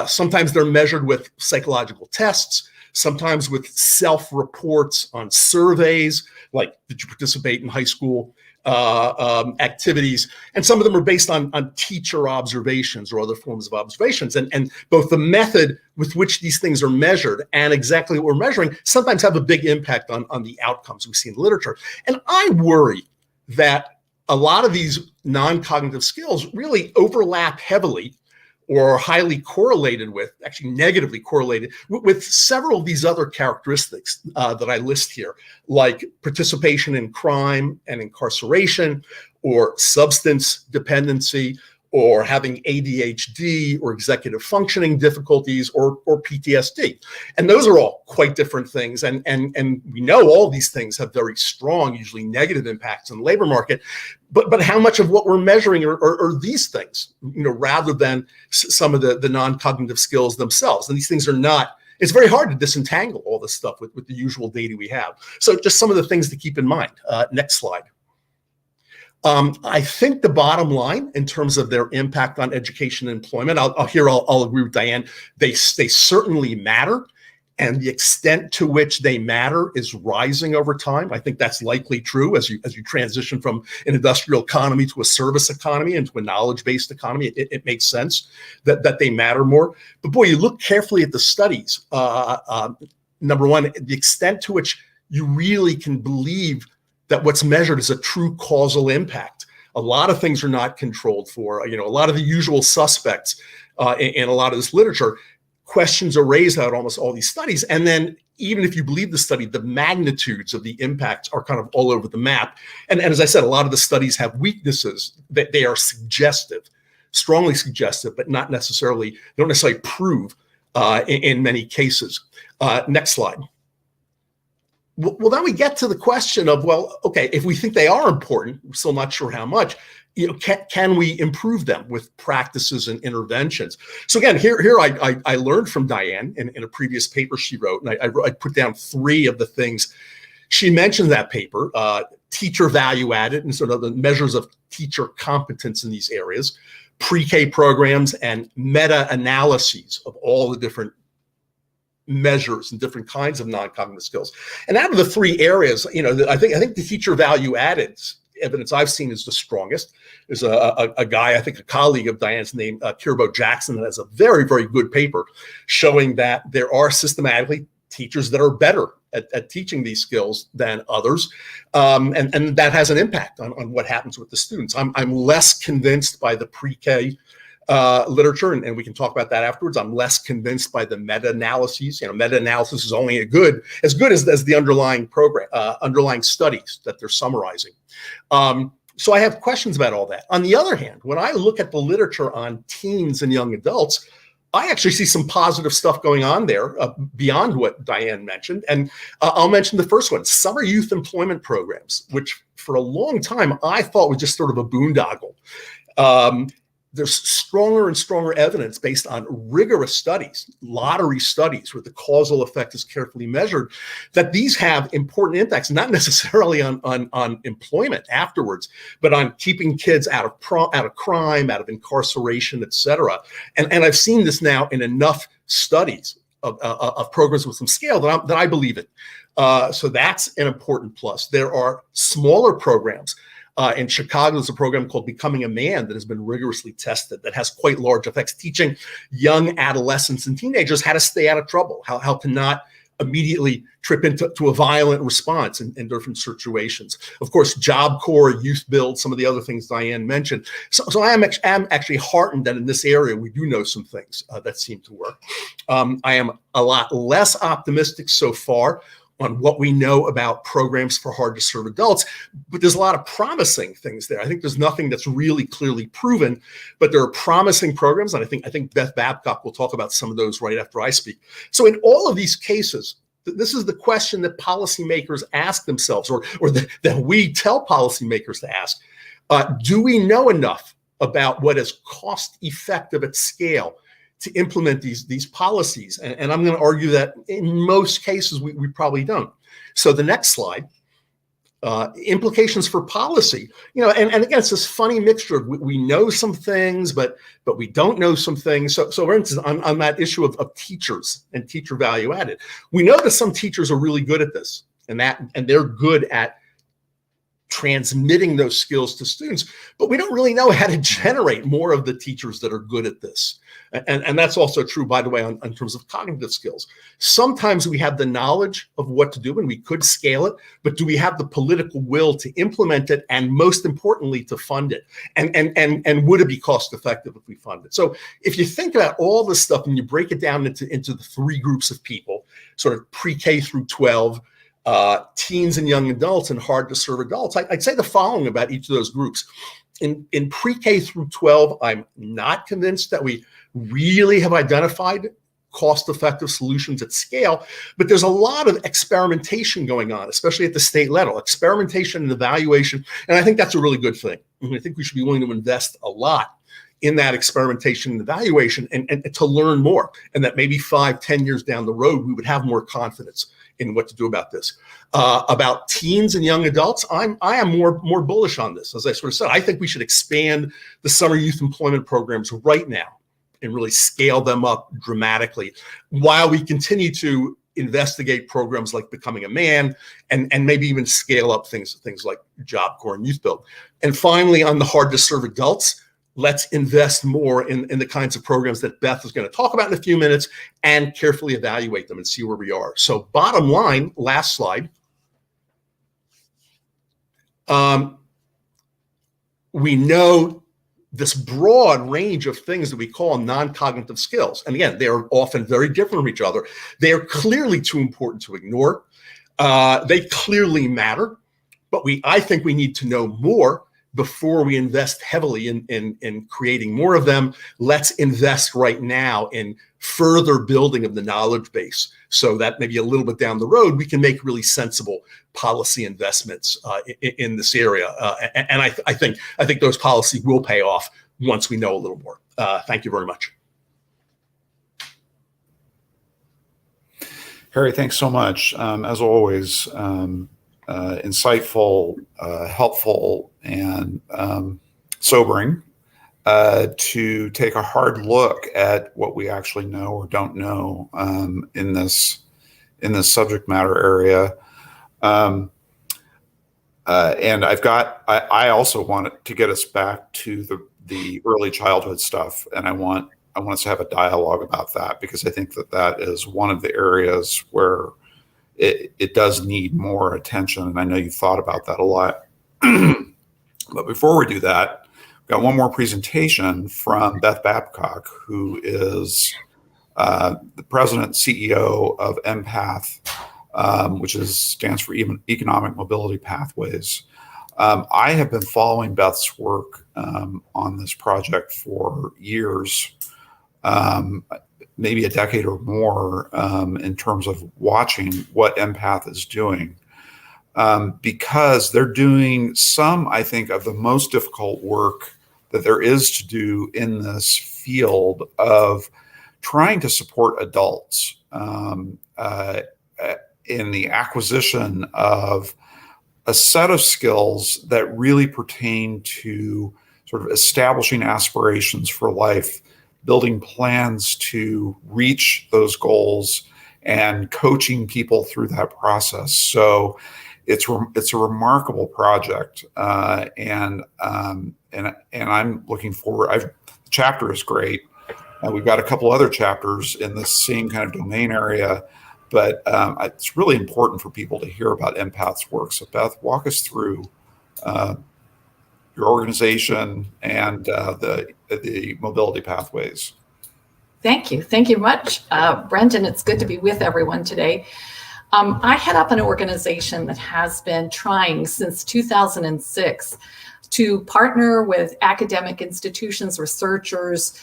D: Sometimes they're measured with psychological tests, sometimes with self-reports on surveys, like did you participate in high school activities, and some of them are based on teacher observations or other forms of observations. And both the method with which these things are measured and exactly what we're measuring sometimes have a big impact on the outcomes we see in the literature. And I worry that a lot of these non-cognitive skills really overlap heavily or are highly correlated with, actually negatively correlated with several of these other characteristics that I list here, like participation in crime and incarceration, or substance dependency, or having ADHD or executive functioning difficulties, or PTSD. And those are all quite different things. And we know all these things have very strong, usually negative impacts on the labor market. But how much of what we're measuring are these things, rather than some of the non-cognitive skills themselves? And these things are not, it's very hard to disentangle all this stuff with the usual data we have. So just some of the things to keep in mind. Next slide. I think the bottom line in terms of their impact on education and employment, I'll agree with Diane. They certainly matter, and the extent to which they matter is rising over time. I think that's likely true as you transition from an industrial economy to a service economy and to a knowledge-based economy. It makes sense that they matter more. But boy, you look carefully at the studies. Number one, the extent to which you really can believe that what's measured is a true causal impact. A lot of things are not controlled for. A lot of the usual suspects in a lot of this literature, questions are raised out almost all these studies. And then even if you believe the study, the magnitudes of the impacts are kind of all over the map. And as I said, a lot of the studies have weaknesses that they are suggestive, strongly suggestive, but don't necessarily prove in many cases. Next slide. Well, then we get to the question of, well, okay, if we think they are important, we're still not sure how much, can we improve them with practices and interventions? So again, here I learned from Diane in a previous paper she wrote, and I put down 3 of the things she mentioned in that paper: teacher value added, and sort of the measures of teacher competence in these areas, pre-K programs, and meta-analyses of all the different measures and different kinds of non-cognitive skills. And out of the 3 areas, I think the teacher value added evidence I've seen is the strongest. There's a guy, I think a colleague of Diane's named Kirbo Jackson, that has a very, very good paper showing that there are systematically teachers that are better at teaching these skills than others. And that has an impact on what happens with the students. I'm less convinced by the pre-K literature, and we can talk about that afterwards. I'm less convinced by the meta-analyses. Meta-analysis is only as good as the underlying studies that they're summarizing. So I have questions about all that. On the other hand, when I look at the literature on teens and young adults, I actually see some positive stuff going on there beyond what Diane mentioned. And I'll mention the first one, summer youth employment programs, which for a long time I thought was just sort of a boondoggle. There's stronger and stronger evidence based on rigorous studies, lottery studies, where the causal effect is carefully measured, that these have important impacts, not necessarily on employment afterwards, but on keeping kids out of crime, out of incarceration, et cetera. And I've seen this now in enough studies of programs with some scale that I believe it. So that's an important plus. There are smaller programs. In Chicago, there's a program called Becoming a Man that has been rigorously tested that has quite large effects, teaching young adolescents and teenagers how to stay out of trouble, how to not immediately trip into a violent response in different situations. Of course, Job Corps, Youth Build, some of the other things Diane mentioned. So I am actually heartened that in this area, we do know some things that seem to work. I am a lot less optimistic so far on what we know about programs for hard to serve adults, but there's a lot of promising things there. I think there's nothing that's really clearly proven, but there are promising programs, and I think Beth Babcock will talk about some of those right after I speak. So in all of these cases, this is the question that policymakers ask themselves, or that we tell policymakers to ask. Do we know enough about what is cost effective at scale to implement these policies? And I'm going to argue that in most cases, we probably don't. So the next slide, implications for policy. And again, it's this funny mixture of we know some things, but we don't know some things. So for instance, on that issue of teachers and teacher value added, we know that some teachers are really good at this, and they're good at transmitting those skills to students, but we don't really know how to generate more of the teachers that are good at this. And that's also true, by the way, in terms of cognitive skills. Sometimes we have the knowledge of what to do and we could scale it, but do we have the political will to implement it, and most importantly, to fund it? And would it be cost effective if we fund it? So if you think about all this stuff and you break it down into the three groups of people, sort of pre-K through 12, teens and young adults, and hard to serve adults, I'd say the following about each of those groups. In pre-K through 12, I'm not convinced that we really have identified cost-effective solutions at scale, but there's a lot of experimentation going on, especially at the state level, experimentation and evaluation, and I think that's a really good thing. I think we should be willing to invest a lot in that experimentation and evaluation and to learn more, and that maybe 5-10 years down the road, we would have more confidence in what to do about this. About teens and young adults, I am more bullish on this. As I sort of said, I think we should expand the summer youth employment programs right now and really scale them up dramatically while we continue to investigate programs like Becoming a Man and maybe even scale up things like Job Corps and Youth Build. And finally, on the hard to serve adults, let's invest more in the kinds of programs that Beth is going to talk about in a few minutes and carefully evaluate them and see where we are. So bottom line, last slide. We know this broad range of things that we call non-cognitive skills. And again, they are often very different from each other. They are clearly too important to ignore. They clearly matter, but I think we need to know more before we invest heavily in creating more of them. Let's invest right now in further building of the knowledge base so that maybe a little bit down the road, we can make really sensible policy investments in this area. And I think those policies will pay off once we know a little more. Thank you very much.
A: Harry, thanks so much. As always, insightful, helpful, and sobering to take a hard look at what we actually know or don't know in this subject matter area. And I also want to get us back to the early childhood stuff, and I want us to have a dialogue about that, because I think that is one of the areas where it does need more attention. And I know you've thought about that a lot. But before we do that, got one more presentation from Beth Babcock, who is the president and CEO of Empath, which stands for Economic Mobility Pathways. I have been following Beth's work on this project for years, maybe a decade or more, in terms of watching what Empath is doing. Because they're doing some, I think, of the most difficult work that there is to do in this field of trying to support adults in the acquisition of a set of skills that really pertain to sort of establishing aspirations for life, building plans to reach those goals, and coaching people through that process. So it's a remarkable project, and I'm looking forward. The chapter is great. We've got a couple other chapters in the same kind of domain area, but it's really important for people to hear about Empath's work. So Beth, walk us through your organization and the mobility pathways.
E: Thank you much, Brent, and it's good to be with everyone today. I head up an organization that has been trying since 2006 to partner with academic institutions, researchers,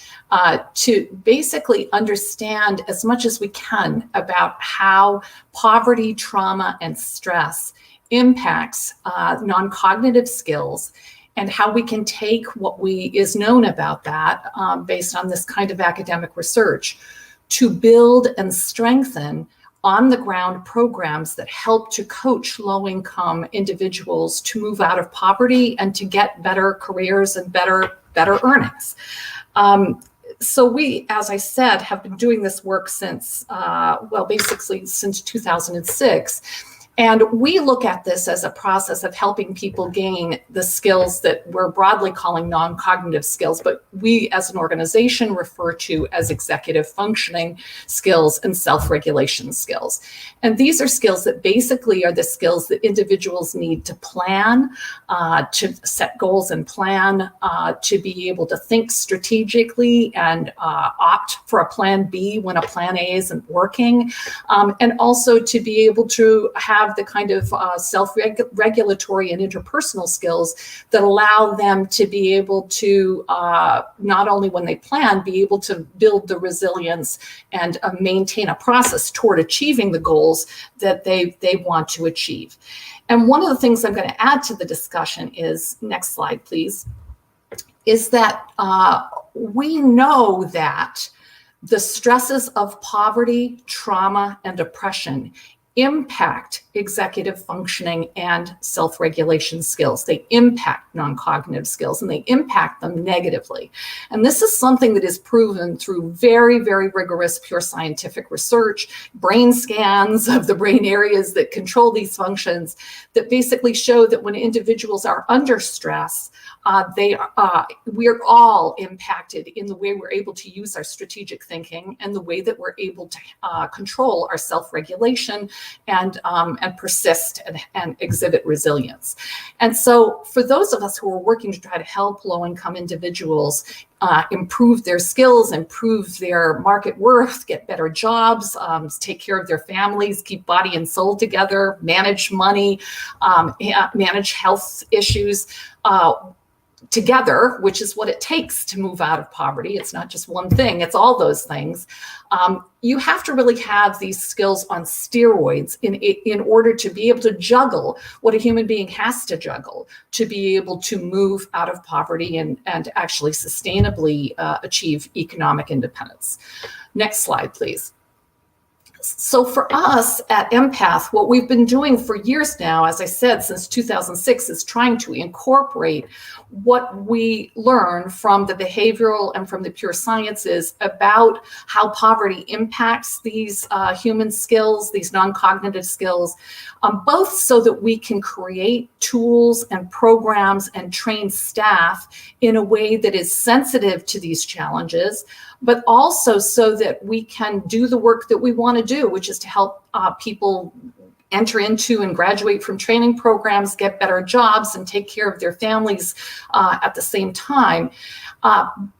E: to basically understand as much as we can about how poverty, trauma, and stress impacts non-cognitive skills, and how we can take what is known about that based on this kind of academic research to build and strengthen on-the-ground programs that help to coach low-income individuals to move out of poverty and to get better careers and better earnings. So we, as I said, have been doing this work since, basically since 2006. And we look at this as a process of helping people gain the skills that we're broadly calling non-cognitive skills, but we as an organization refer to as executive functioning skills and self-regulation skills. And these are skills that basically are the skills that individuals need to plan, to set goals and plan, to be able to think strategically and opt for a plan B when a plan A isn't working, and also to be able to have the kind of self-regulatory and interpersonal skills that allow them to be able to, not only when they plan, be able to build the resilience and maintain a process toward achieving the goals that they want to achieve. And one of the things I'm going to add to the discussion is, next slide, please, is that we know that the stresses of poverty, trauma, and oppression impact executive functioning and self-regulation skills. They impact non-cognitive skills, and they impact them negatively. And this is something that is proven through very, very rigorous pure scientific research, brain scans of the brain areas that control these functions that basically show that when individuals are under stress, we're all impacted in the way we're able to use our strategic thinking and the way that we're able to control our self-regulation and persist and exhibit resilience. And so for those of us who are working to try to help low-income individuals improve their skills, improve their market worth, get better jobs, take care of their families, keep body and soul together, manage money, manage health issues, together, which is what it takes to move out of poverty. It's not just one thing, it's all those things. You have to really have these skills on steroids in order to be able to juggle what a human being has to juggle to be able to move out of poverty and actually sustainably achieve economic independence. Next slide, please. So for us at Empath, what we've been doing for years now, as I said, since 2006, is trying to incorporate what we learn from the behavioral and from the pure sciences about how poverty impacts these human skills, these non-cognitive skills, both so that we can create tools and programs and train staff in a way that is sensitive to these challenges, but also so that we can do the work that we want to do, which is to help people enter into and graduate from training programs, get better jobs, and take care of their families at the same time.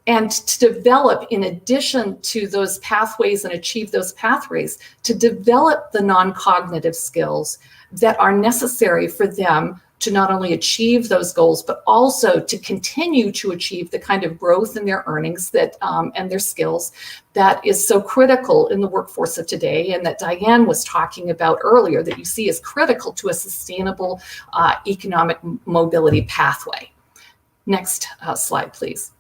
E: And to develop, in addition to those pathways and achieve those pathways, to develop the non-cognitive skills that are necessary for them to not only achieve those goals, but also to continue to achieve the kind of growth in their earnings that and their skills that is so critical in the workforce of today, and that Diane was talking about earlier, that you see as critical to a sustainable economic mobility pathway. Next slide, please.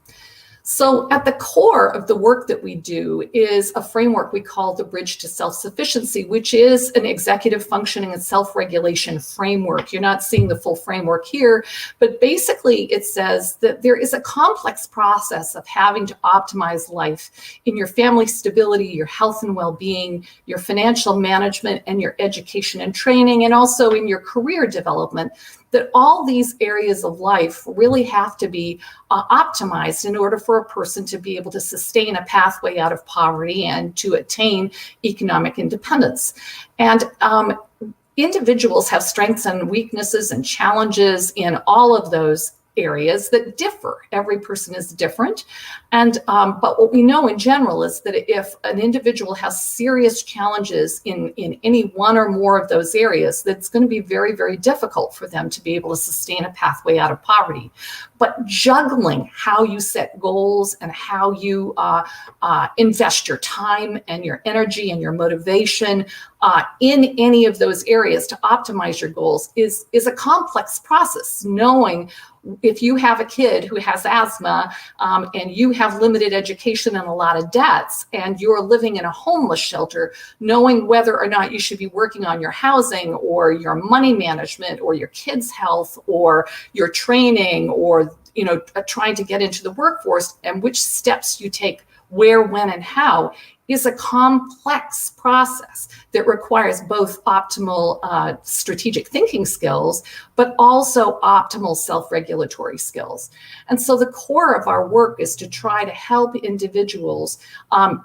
E: So at the core of the work that we do is a framework we call the Bridge to Self-Sufficiency, which is an executive functioning and self-regulation framework. You're not seeing the full framework here, but basically it says that there is a complex process of having to optimize life in your family stability, your health and well-being, your financial management, and your education and training, and also in your career development, that all these areas of life really have to be optimized in order for a person to be able to sustain a pathway out of poverty and to attain economic independence. And individuals have strengths and weaknesses and challenges in all of those areas that differ. Every person is different. And but what we know in general is that if an individual has serious challenges in any one or more of those areas, that's going to be very, very difficult for them to be able to sustain a pathway out of poverty. But juggling how you set goals and how you invest your time and your energy and your motivation in any of those areas to optimize your goals is a complex process. Knowing if you have a kid who has asthma and you have limited education and a lot of debts, and you're living in a homeless shelter, knowing whether or not you should be working on your housing or your money management or your kids' health or your training or trying to get into the workforce, and which steps you take where, when, and how, is a complex process that requires both optimal strategic thinking skills, but also optimal self-regulatory skills. And so the core of our work is to try to help individuals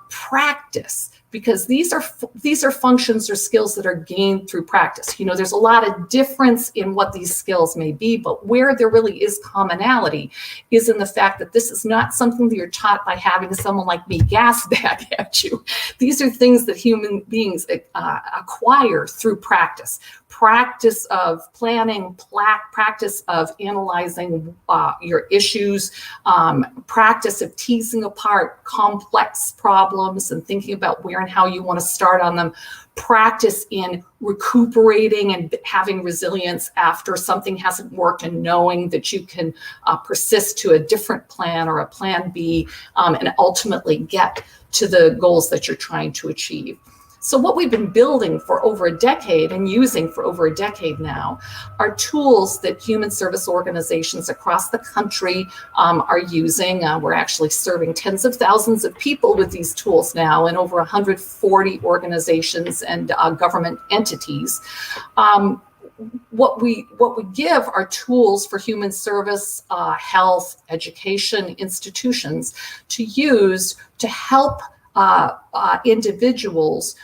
E: practice, because these are functions or skills that are gained through practice. There's a lot of difference in what these skills may be, but where there really is commonality is in the fact that this is not something that you're taught by having someone like me gas bag at you. These are things that human beings acquire through practice. Practice of planning, practice of analyzing your issues, practice of teasing apart complex problems and thinking about where and how you want to start on them, practice in recuperating and having resilience after something hasn't worked, and knowing that you can persist to a different plan or a plan B and ultimately get to the goals that you're trying to achieve. So what we've been building for over a decade and using for over a decade now are tools that human service organizations across the country are using. We're actually serving tens of thousands of people with these tools now in over 140 organizations and government entities. What we give are tools for human service, health, education institutions to use to help individuals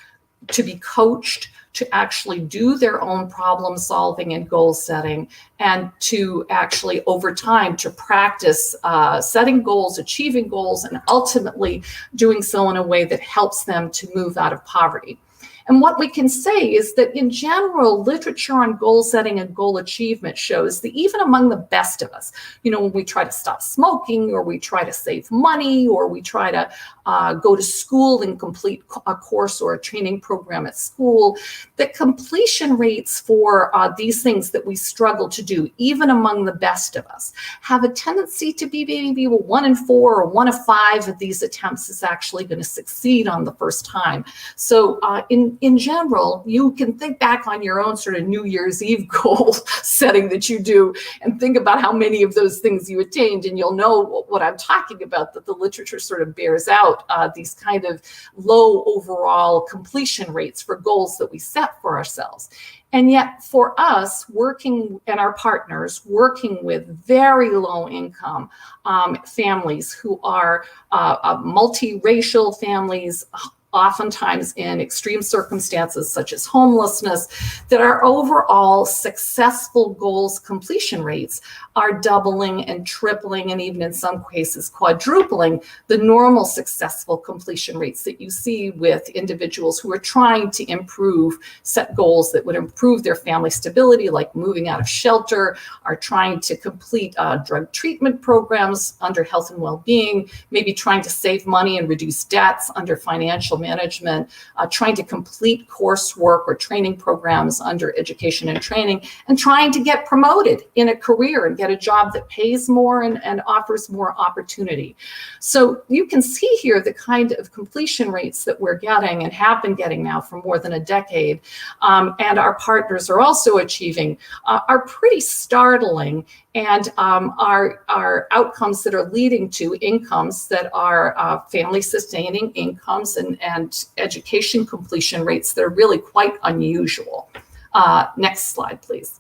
E: to be coached, to actually do their own problem solving and goal setting, and to actually over time to practice setting goals, achieving goals, and ultimately doing so in a way that helps them to move out of poverty. And what we can say is that in general, literature on goal setting and goal achievement shows that even among the best of us, when we try to stop smoking, or we try to save money, or we try to go to school and complete a course or a training program at school, the completion rates for these things that we struggle to do, even among the best of us, have a tendency to be maybe 1 in 4 or 1 of 5 of these attempts is actually going to succeed on the first time. So in general, you can think back on your own sort of New Year's Eve goal setting that you do and think about how many of those things you attained, and you'll know what I'm talking about, that the literature sort of bears out these kind of low overall completion rates for goals that we set for ourselves. And yet for us, working and our partners, working with very low income families who are multiracial families, oftentimes in extreme circumstances such as homelessness, that our overall successful goals completion rates are doubling and tripling, and even in some cases quadrupling the normal successful completion rates that you see with individuals who are trying to improve set goals that would improve their family stability, like moving out of shelter, are trying to complete drug treatment programs under health and well-being, maybe trying to save money and reduce debts under financial management, trying to complete coursework or training programs under education and training, and trying to get promoted in a career and get a job that pays more and offers more opportunity. So you can see here the kind of completion rates that we're getting and have been getting now for more than a decade, and our partners are also achieving, are pretty startling, and are outcomes that are leading to incomes that are family sustaining incomes and education completion rates that are really quite unusual. Next slide, please.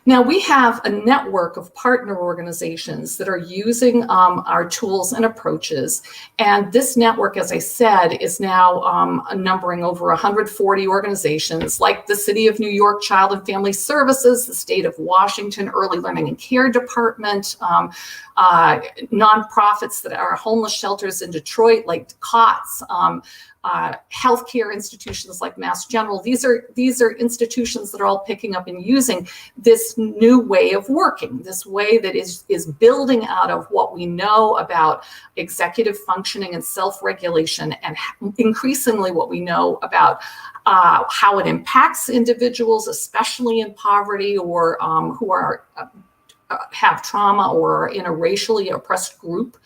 E: Now, we have a network of partner organizations that are using our tools and approaches. And this network, as I said, is now numbering over 140 organizations, like the City of New York Child and Family Services, the State of Washington Early Learning and Care Department, nonprofits that are homeless shelters in Detroit, like COTS, healthcare institutions like Mass General. These are institutions that are all picking up and using this new way of working, this way that is building out of what we know about executive functioning and self-regulation, and increasingly what we know about how it impacts individuals, especially in poverty or who are have trauma or are in a racially oppressed group,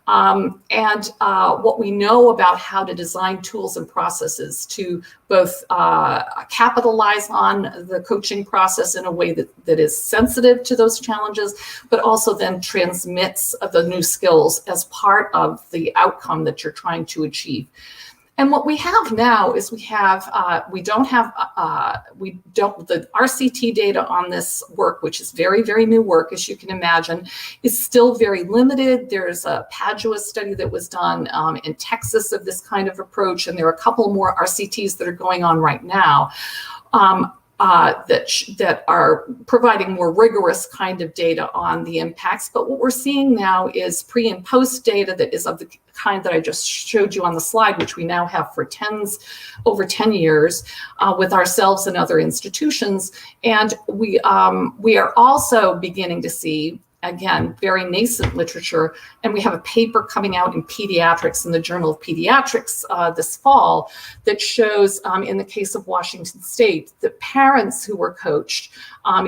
E: and what we know about how to design tools and processes to both capitalize on the coaching process in a way that is sensitive to those challenges, but also then transmits the new skills as part of the outcome that you're trying to achieve. And what we have now is the RCT data on this work, which is very, very new work, as you can imagine, is still very limited. There's a Padua study that was done in Texas of this kind of approach, and there are a couple more RCTs that are going on right now. That are providing more rigorous kind of data on the impacts. But what we're seeing now is pre and post data that is of the kind that I just showed you on the slide, which we now have for over 10 years with ourselves and other institutions. And we are also beginning to see, again, very nascent literature, and we have a paper coming out in pediatrics in the Journal of Pediatrics this fall that shows, in the case of Washington State, that parents who were coached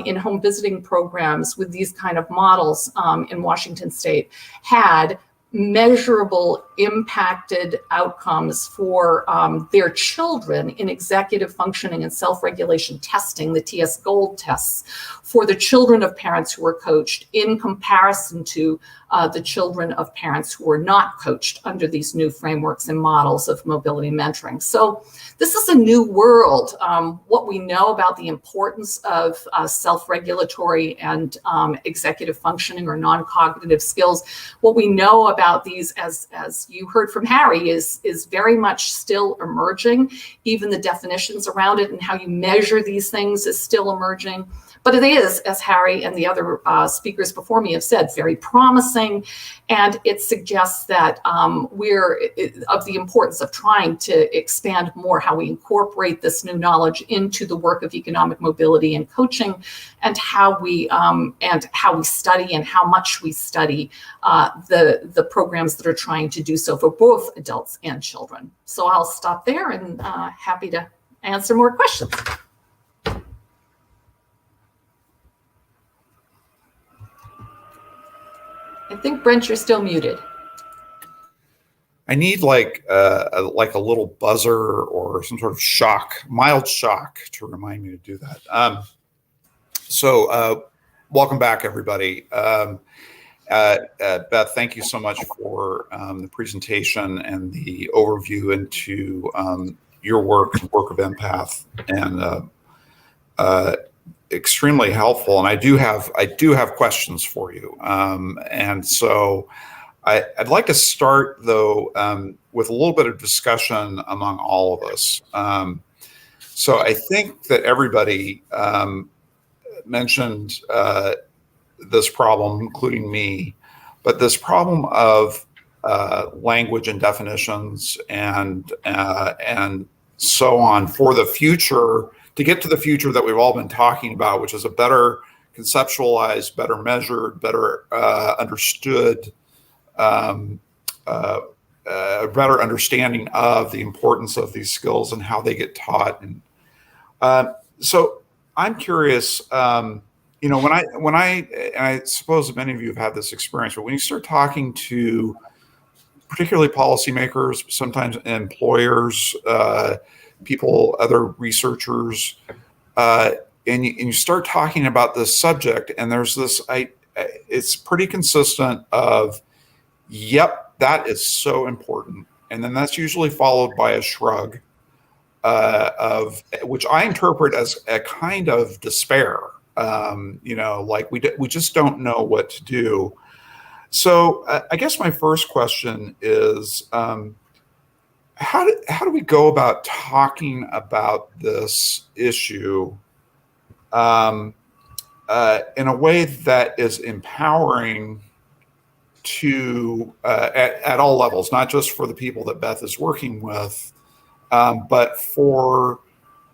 E: in home visiting programs with these kind of models in Washington State had measurable impacted outcomes for their children in executive functioning and self-regulation testing, the TS Gold tests, for the children of parents who were coached in comparison to the children of parents who were not coached under these new frameworks and models of mobility mentoring. So this is a new world. What we know about the importance of self-regulatory and executive functioning or non-cognitive skills, what we know about these, as you heard from Harry, is very much still emerging. Even the definitions around it and how you measure these things is still emerging. But it is, as Harry and the other speakers before me have said, very promising. And it suggests that of the importance of trying to expand more how we incorporate this new knowledge into the work of economic mobility and coaching, and how we study and how much we study the programs that are trying to do so for both adults and children. So I'll stop there and happy to answer more questions. I think, Brent, you're still muted.
A: I need like a little buzzer or some sort of mild shock to remind me to do that. So welcome back, everybody. Beth, thank you so much for the presentation and the overview into your work of Empath, and extremely helpful. And I do have questions for you. And so I'd like to start, though, with a little bit of discussion among all of us. So I think that everybody mentioned this problem, including me, but this problem of language and definitions and so on for the future, to get to the future that we've all been talking about, which is a better conceptualized, better measured, better understood, a better understanding of the importance of these skills and how they get taught. And so I'm curious, and I suppose many of you have had this experience, but when you start talking to particularly policymakers, sometimes employers, people, other researchers, and you start talking about this subject, and there's this, it's pretty consistent of, yep, that is so important. And then that's usually followed by a shrug of which I interpret as a kind of despair. Like we just don't know what to do. So I guess my first question is, how do we go about talking about this issue in a way that is empowering to at all levels, not just for the people that Beth is working with, but for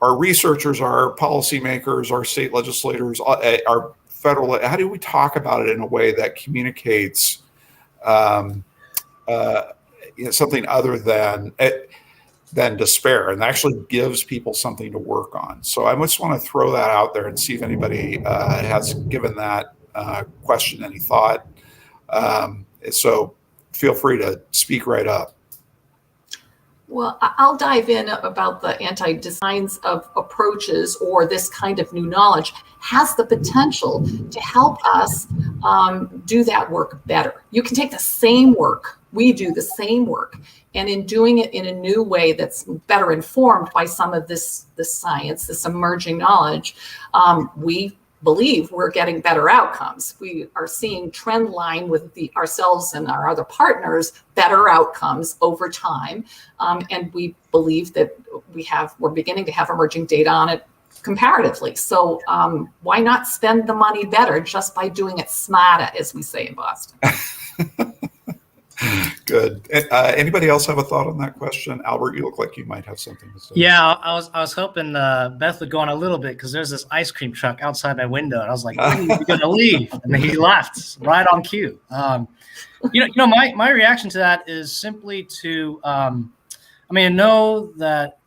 A: our researchers, our policymakers, our state legislators, our federal? How do we talk about it in a way that communicates something other than despair, and actually gives people something to work on? So I just want to throw that out there and see if anybody has given that question any thought. So feel free to speak right up.
E: Well, I'll dive in about the anti-designs of approaches, or this kind of new knowledge has the potential to help us do that work better. You can take the same work, we do the same work, and in doing it in a new way that's better informed by some of this science, this emerging knowledge, we believe we're getting better outcomes. We are seeing trend line with ourselves and our other partners, better outcomes over time. And we believe that we're beginning to have emerging data on it comparatively. So why not spend the money better just by doing it smarter, as we say in Boston?
A: Good. Anybody else have a thought on that question? Albert, you look like you might have something to say.
B: Yeah, I was hoping Beth would go on a little bit, because there's this ice cream truck outside my window, and I was like, "When are you going to leave?" And then he left right on cue. My reaction to that is simply to, I know that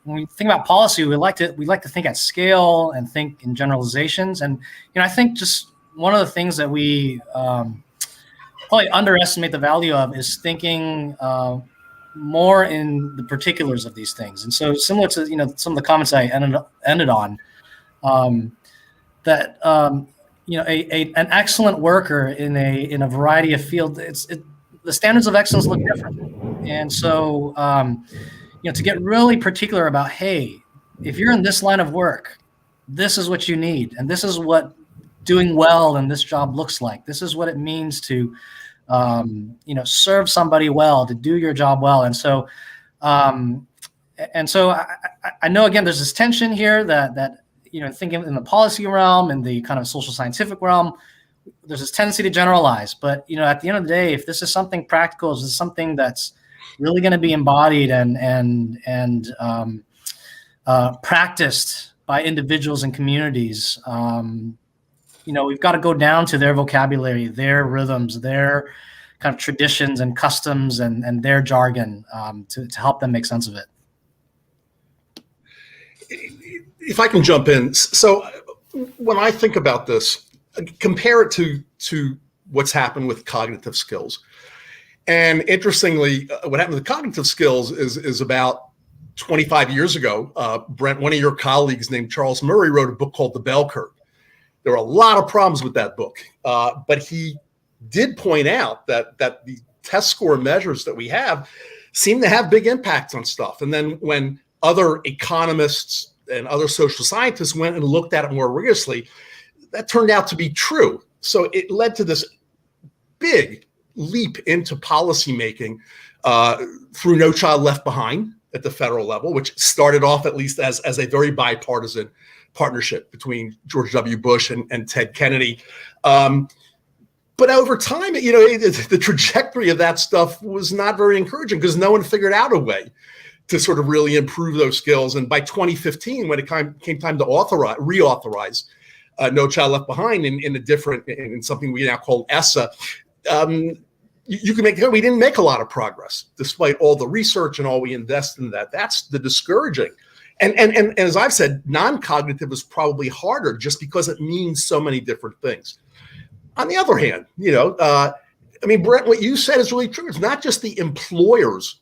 B: when we think about policy, we like to think at scale and think in generalizations, and I think just one of the things that we probably underestimate the value of is thinking more in the particulars of these things. And so, similar to some of the comments I ended on, that an excellent worker in a variety of fields, the standards of excellence look different. And so to get really particular about, hey, if you're in this line of work, this is what you need, and this is what doing well in this job looks like. This is what it means to serve somebody well, to do your job well. And so I know, again, there's this tension here that thinking in the policy realm and the kind of social scientific realm, there's this tendency to generalize. But at the end of the day, if this is something practical, if this is something that's really going to be embodied and practiced by individuals and communities, we've got to go down to their vocabulary, their rhythms, their kind of traditions and customs and their jargon to help them make sense of it.
D: If I can jump in. So when I think about this, compare it to what's happened with cognitive skills. And interestingly, what happened with cognitive skills is about 25 years ago, Brent, one of your colleagues named Charles Murray, wrote a book called The Bell Curve. There were a lot of problems with that book, but he did point out that the test score measures that we have seem to have big impacts on stuff. And then when other economists and other social scientists went and looked at it more rigorously, that turned out to be true. So it led to this big leap into policymaking through No Child Left Behind at the federal level, which started off at least as a very bipartisan partnership between George W. Bush and Ted Kennedy. But over time, the trajectory of that stuff was not very encouraging because no one figured out a way to sort of really improve those skills. And by 2015, when it came time to reauthorize No Child Left Behind in something we now call ESSA, you can make, we didn't make a lot of progress despite all the research and all we invest in that. That's the discouraging. And as I've said, non-cognitive is probably harder just because it means so many different things. On the other hand, Brent, what you said is really true. It's not just the employers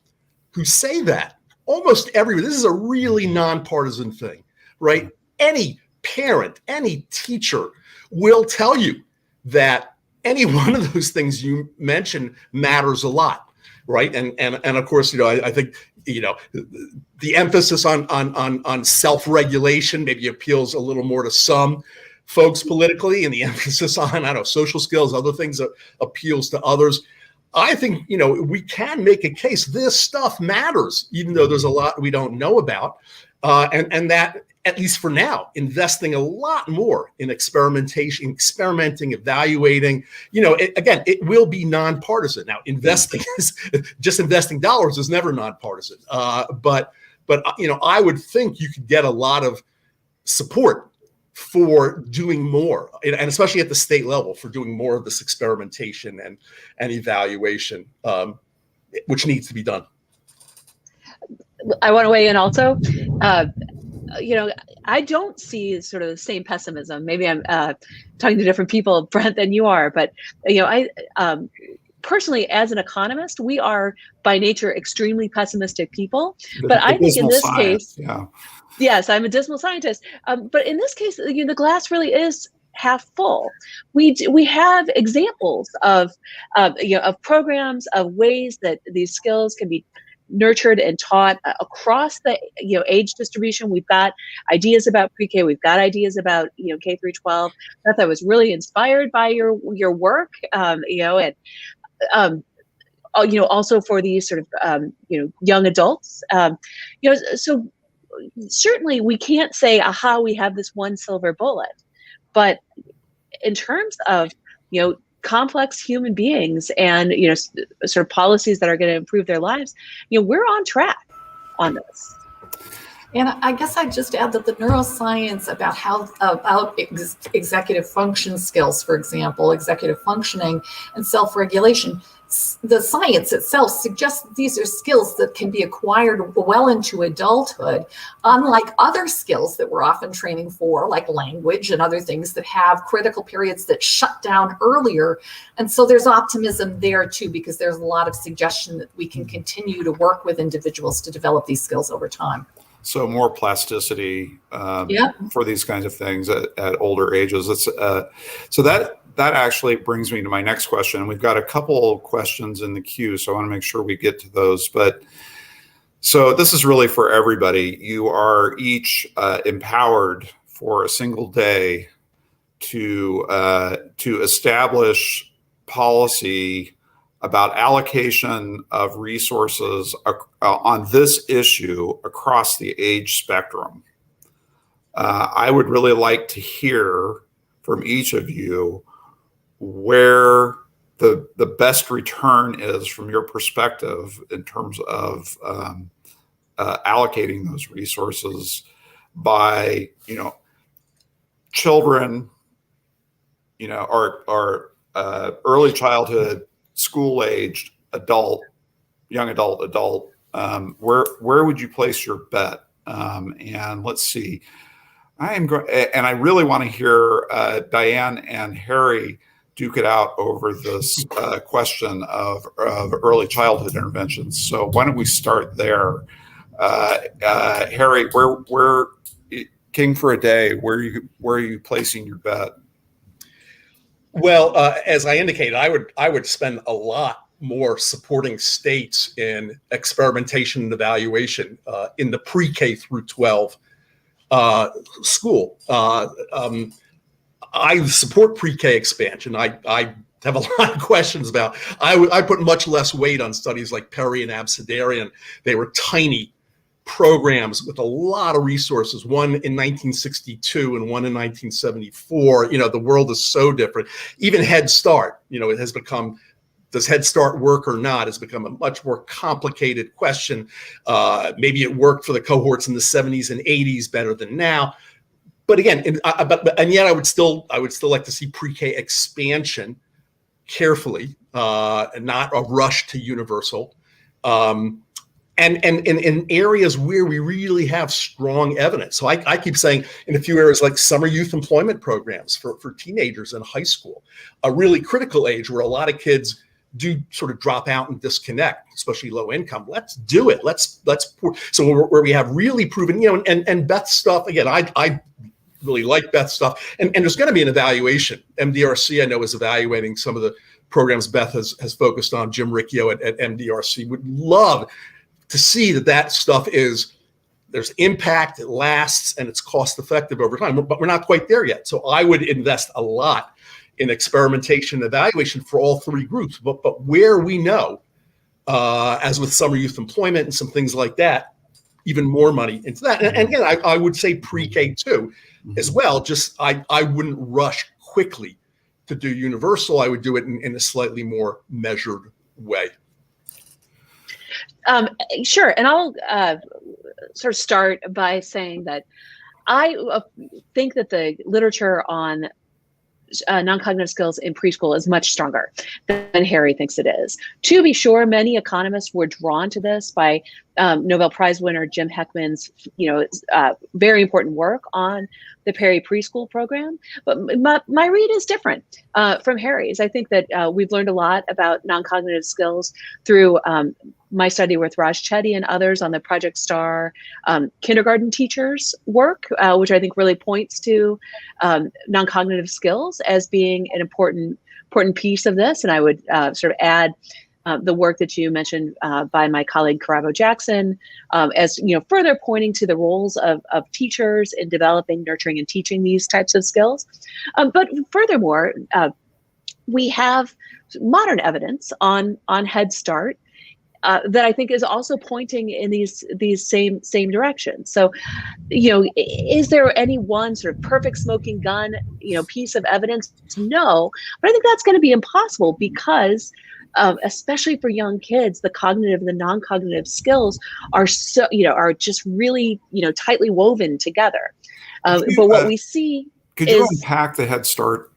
D: who say that. Almost everyone, this is a really nonpartisan thing, right? Any parent, any teacher will tell you that any one of those things you mentioned matters a lot, right? And of course, I think, the emphasis on self-regulation maybe appeals a little more to some folks politically, and the emphasis on, social skills, other things that appeals to others. I think, we can make a case. This stuff matters, even though there's a lot we don't know about. And that, at least for now, investing a lot more in experimenting, evaluating, it will be nonpartisan. Now, investing dollars is never nonpartisan. But I would think you could get a lot of support for doing more, and especially at the state level, for doing more of this experimentation and evaluation, which needs to be done.
C: I want to weigh in also. I don't see sort of the same pessimism. Maybe I'm talking to different people, Brent, than you are, but I personally, as an economist, we are by nature extremely pessimistic people. But I think in this case, yes, I'm a dismal scientist. But in this case, the glass really is half full. We have examples of programs, of ways that these skills can be nurtured and taught across the age distribution. We've got ideas about pre-K. We've got ideas about K through 12. I was really inspired by your work. Also for these sort of young adults. So certainly we can't say, aha, we have this one silver bullet. But in terms of complex human beings and sort of policies that are going to improve their lives, we're on track on this.
E: And I guess I'd just add that the neuroscience about executive function skills, for example, executive functioning and self-regulation, the science itself suggests that these are skills that can be acquired well into adulthood, unlike other skills that we're often training for, like language and other things that have critical periods that shut down earlier. And so there's optimism there too, because there's a lot of suggestion that we can continue to work with individuals to develop these skills over time.
A: So more plasticity for these kinds of things at older ages. So that actually brings me to my next question. We've got a couple questions in the queue, so I want to make sure we get to those. But so this is really for everybody. You are each empowered for a single day to establish policy about allocation of resources on this issue across the age spectrum. I would really like to hear from each of you where the best return is from your perspective in terms of allocating those resources by children, or early childhood, school-aged, young adult. Where would you place your bet? And let's see. I really want to hear Diane and Harry duke it out over this question of early childhood interventions. So why don't we start there? Harry, where King for a day? Where are you placing your bet?
D: Well, as I indicated, I would spend a lot more supporting states in experimentation and evaluation in the pre-K through 12 school. I support pre-K expansion. I have a lot of questions about. I put much less weight on studies like Perry and Abecedarian. They were tiny programs with a lot of resources, one in 1962 and one in 1974. The world is so different. Even Head Start, it has become, does Head Start work or not, has become a much more complicated question. Maybe it worked for the cohorts in the 70s and 80s better than now. But again, and yet I would still like to see pre-K expansion carefully, and not a rush to universal. And in areas where we really have strong evidence. So I keep saying in a few areas like summer youth employment programs for teenagers in high school, a really critical age where a lot of kids do sort of drop out and disconnect, especially low income. Let's do it. Let's so where we have really proven, and Beth's stuff, again, I really like Beth's stuff. And there's going to be an evaluation. MDRC, I know, is evaluating some of the programs Beth has focused on. Jim Riccio at MDRC would love to see that stuff there's impact, it lasts, and it's cost effective over time, but we're not quite there yet. So I would invest a lot in experimentation and evaluation for all three groups, but where we know, as with summer youth employment and some things like that, even more money into that. And again, I would say pre-K too as well, just I wouldn't rush quickly to do universal. I would do it in a slightly more measured way.
C: Sure. And I'll sort of start by saying that I think that the literature on non-cognitive skills in preschool is much stronger than Harry thinks it is. To be sure, many economists were drawn to this by Nobel Prize winner Jim Heckman's, very important work on the Perry preschool program. But my read is different from Harry's. I think that we've learned a lot about non-cognitive skills through my study with Raj Chetty and others on the Project STAR kindergarten teachers work, which I think really points to non-cognitive skills as being an important piece of this. And I would sort of add the work that you mentioned by my colleague Caravo Jackson, as further pointing to the roles of teachers in developing, nurturing, and teaching these types of skills. But furthermore, we have modern evidence on Head Start that I think is also pointing in these same directions. So, is there any one sort of perfect smoking gun, piece of evidence? No, but I think that's going to be impossible because, especially for young kids, the cognitive and the non-cognitive skills are so, are just really, tightly woven together. But what we see
A: could you unpack the Head Start?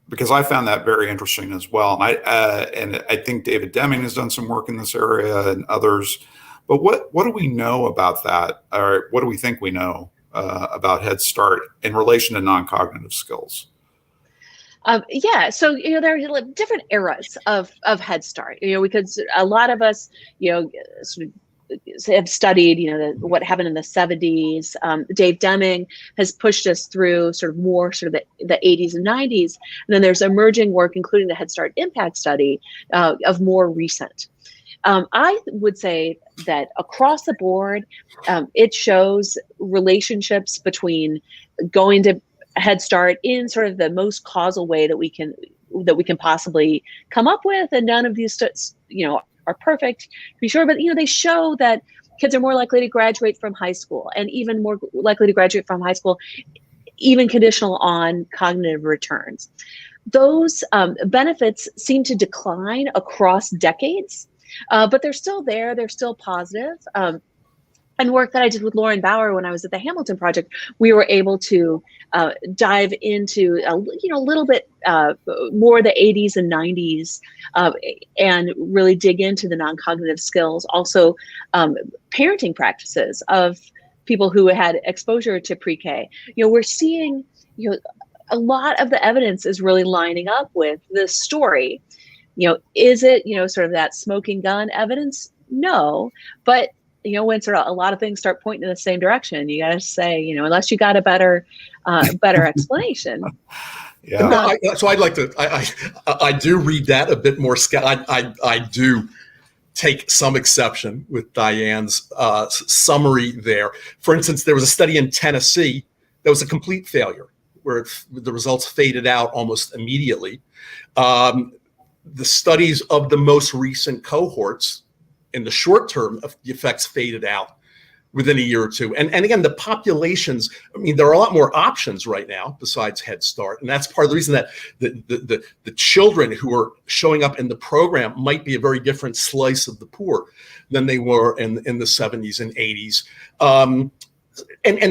A: Because I found that very interesting as well. And I think David Deming has done some work in this area and others. But what do we know about that? Or what do we think we know about Head Start in relation to non-cognitive skills?
C: So there are different eras of Head Start. Because a lot of us, sort of have studied, what happened in the 70s. Dave Deming has pushed us through sort of more sort of the 80s and 90s. And then there's emerging work, including the Head Start Impact Study, of more recent. I would say that across the board, it shows relationships between going to Head Start in sort of the most causal way that we can possibly come up with, and none of these are perfect, to be sure, but they show that kids are more likely to graduate from high school, and even more likely to graduate from high school, even conditional on cognitive returns. Those benefits seem to decline across decades, but they're still there. They're still positive. And work that I did with Lauren Bauer when I was at the Hamilton Project, we were able to dive into a little bit more the 80s and 90s and really dig into the non-cognitive skills, also parenting practices of people who had exposure to pre-K. We're seeing, a lot of the evidence is really lining up with this story. Is it, sort of that smoking gun evidence? No, but when sort of a lot of things start pointing in the same direction, you got to say, unless you got a better explanation.
D: Yeah. So I'd like to. I do read that a bit more. I do take some exception with Diane's summary there. For instance, there was a study in Tennessee that was a complete failure. where the results faded out almost immediately. The studies of the most recent cohorts in the short term, the effects faded out within a year or two. And again, the populations, I mean, there are a lot more options right now besides Head Start. And that's part of the reason that the children who are showing up in the program might be a very different slice of the poor than they were in the 70s and 80s. And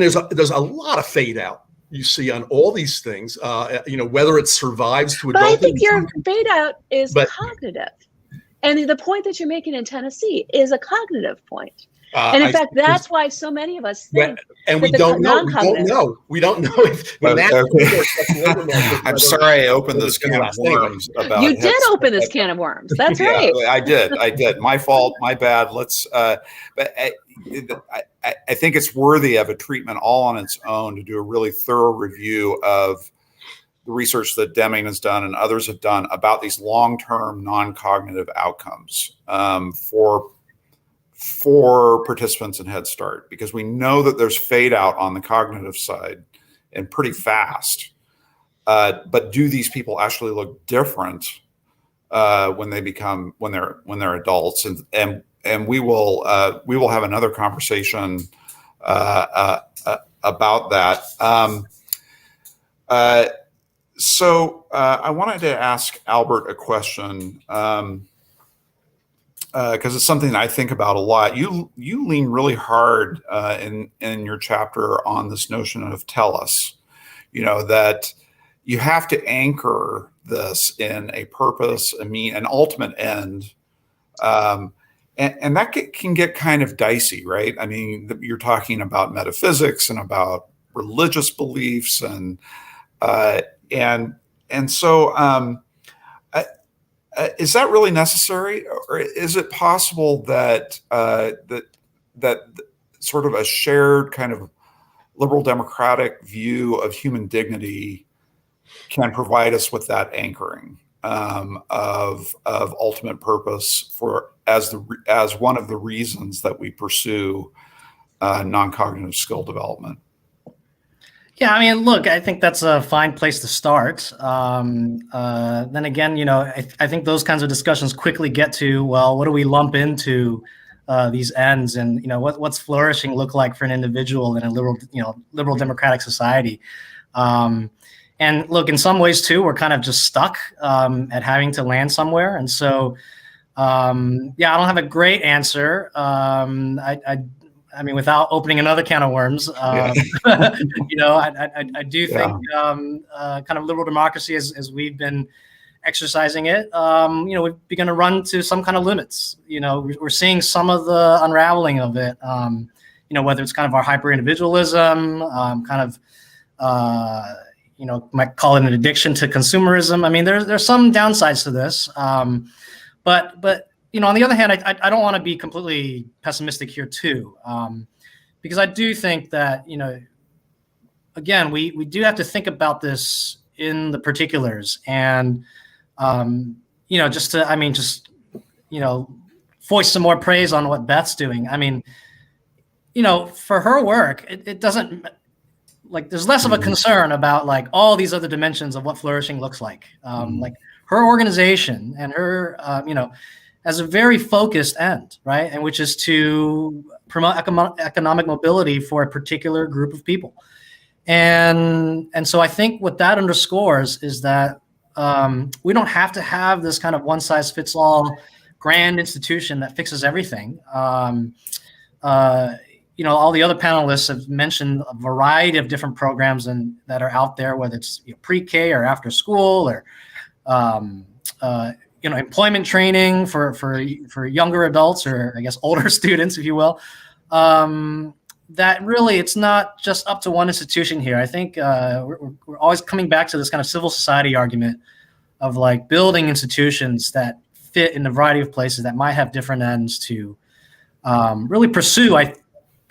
D: there's a lot of fade out you see on all these things, whether it survives to adulthood.
C: But I think your fade out is cognitive. And the point that you're making in Tennessee is a cognitive point. And in fact, that's why so many of us think.
D: And we don't know. We don't know if.
A: I'm sorry I opened this can of worms.
C: You did open this can of worms. That's right.
A: I did. My fault. My bad. But I think it's worthy of a treatment all on its own to do a really thorough review of the research that Deming has done and others have done about these long-term non-cognitive outcomes for participants in Head Start, because we know that there's fade out on the cognitive side and pretty fast. But do these people actually look different when they're adults? And we will have another conversation about that. So I wanted to ask Albert a question. Because it's something I think about a lot. You lean really hard in your chapter on this notion of tellus, that you have to anchor this in a purpose, an ultimate end. And that can get kind of dicey, right? I mean, you're talking about metaphysics and about religious beliefs and so is that really necessary, or is it possible that that sort of a shared kind of liberal democratic view of human dignity can provide us with that anchoring of ultimate purpose as one of the reasons that we pursue non-cognitive skill development?
B: Yeah, I mean, look, I think that's a fine place to start. Then again, I think those kinds of discussions quickly get to, well, what do we lump into these ends, and what's flourishing look like for an individual in a liberal democratic society? And look, in some ways too, we're kind of just stuck at having to land somewhere, and so I don't have a great answer. I mean, without opening another can of worms, I do think kind of liberal democracy, as we've been exercising it, we've begun to run to some kind of limits. We're seeing some of the unraveling of it, whether it's kind of our hyper-individualism, might call it an addiction to consumerism. I mean, there's some downsides to this, but on the other hand, I don't want to be completely pessimistic here too, because I do think that, again, we do have to think about this in the particulars, and foist some more praise on what Beth's doing. I mean, for her work, it doesn't, there's less of a concern about all these other dimensions of what flourishing looks like. Like her organization and her, as a very focused end, right? And which is to promote economic mobility for a particular group of people. And so I think what that underscores is that we don't have to have this kind of one size fits all grand institution that fixes everything. All the other panelists have mentioned a variety of different programs that are out there, whether it's pre-K or after school or employment training for younger adults, or I guess older students, if you will. That really, it's not just up to one institution here. I think we're always coming back to this kind of civil society argument of building institutions that fit in a variety of places that might have different ends to really pursue, I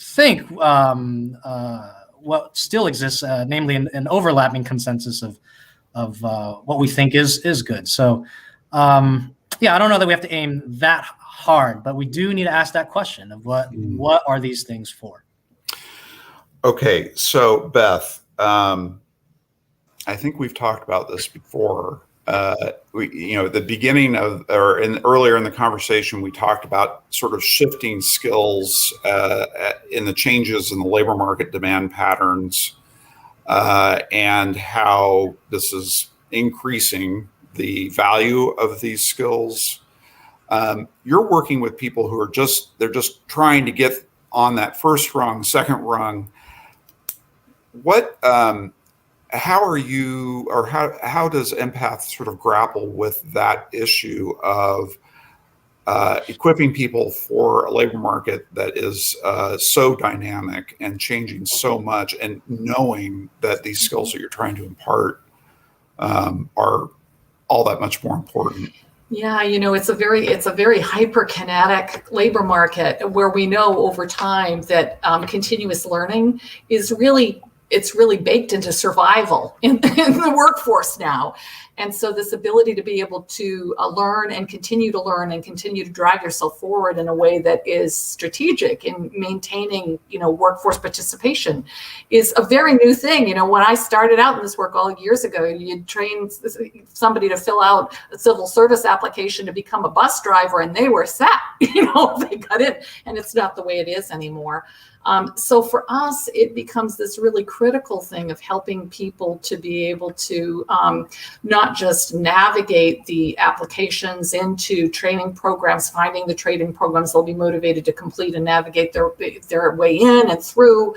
B: think, what still exists, namely an overlapping consensus of what we think is good. So, I don't know that we have to aim that hard, but we do need to ask that question of what are these things for?
A: Okay, so Beth, I think we've talked about this before. At the beginning of, earlier in the conversation, we talked about sort of shifting skills in the changes in the labor market demand patterns, and how this is increasing the value of these skills. You're working with people who are they're just trying to get on that first rung, second rung. How are you, or how does Empath sort of grapple with that issue of equipping people for a labor market that is so dynamic and changing so much, and knowing that these skills that you're trying to impart are all that much more important?
E: Yeah, it's a very hyperkinetic labor market, where we know over time that continuous learning is really baked into survival in the workforce now. And so this ability to be able to learn and continue to drive yourself forward in a way that is strategic in maintaining, workforce participation is a very new thing. When I started out in this work all years ago, you'd train somebody to fill out a civil service application to become a bus driver, and they were set, they got in, and it's not the way it is anymore. So for us, it becomes this really critical thing of helping people to be able to not just navigate the applications into training programs, finding the training programs they'll be motivated to complete and navigate their way in and through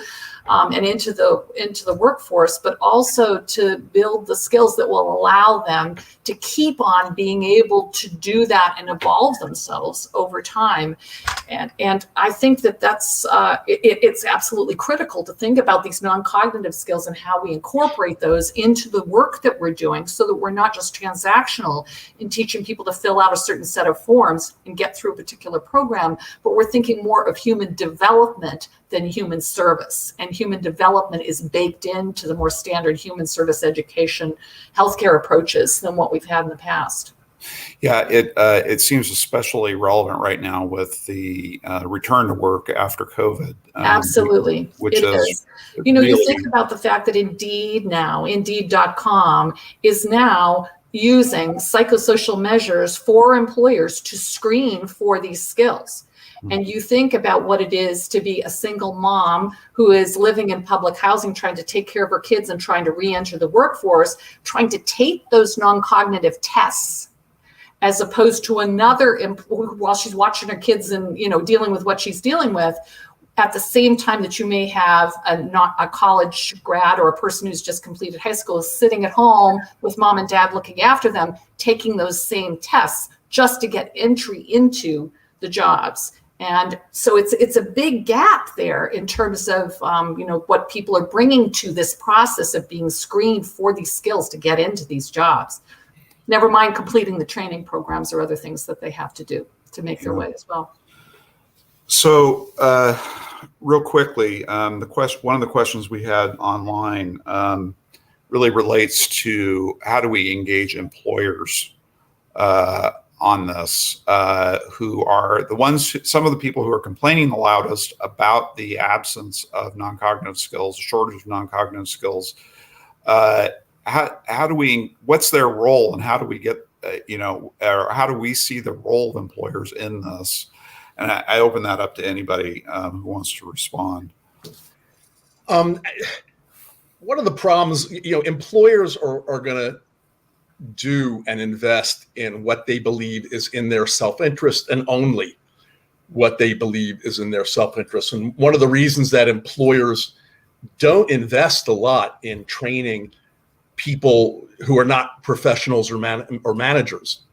E: and into the workforce, but also to build the skills that will allow them to keep on being able to do that and evolve themselves over time. And I think that's it's absolutely critical to think about these non-cognitive skills and how we incorporate those into the work that we're doing, so that we're not just transactional in teaching people to fill out a certain set of forms and get through a particular program, but we're thinking more of human development than human service. And human development is baked into the more standard human service education, healthcare approaches than what we've had in the past.
A: Yeah, it seems especially relevant right now with the return to work after COVID.
E: Absolutely,
A: which is.
E: You think about the fact that Indeed.com is now using psychosocial measures for employers to screen for these skills. And you think about what it is to be a single mom who is living in public housing, trying to take care of her kids and trying to re-enter the workforce, trying to take those non-cognitive tests, as opposed to another while she's watching her kids and dealing with what she's dealing with, at the same time that you may have a college grad or a person who's just completed high school sitting at home with mom and dad looking after them, taking those same tests just to get entry into the jobs. And so it's a big gap there in terms of what people are bringing to this process of being screened for these skills to get into these jobs. Never mind completing the training programs or other things that they have to do to make their way as well.
A: So real quickly, one of the questions we had online really relates to how do we engage employers on this, who are some of the people who are complaining the loudest about the absence of non-cognitive skills, shortage of non-cognitive skills. What's their role, and how do we get, or how do we see the role of employers in this? And I open that up to anybody who wants to respond.
D: One of the problems, employers are going to do and invest in what they believe is in their self-interest, and only what they believe is in their self-interest. And one of the reasons that employers don't invest a lot in training people who are not professionals or managers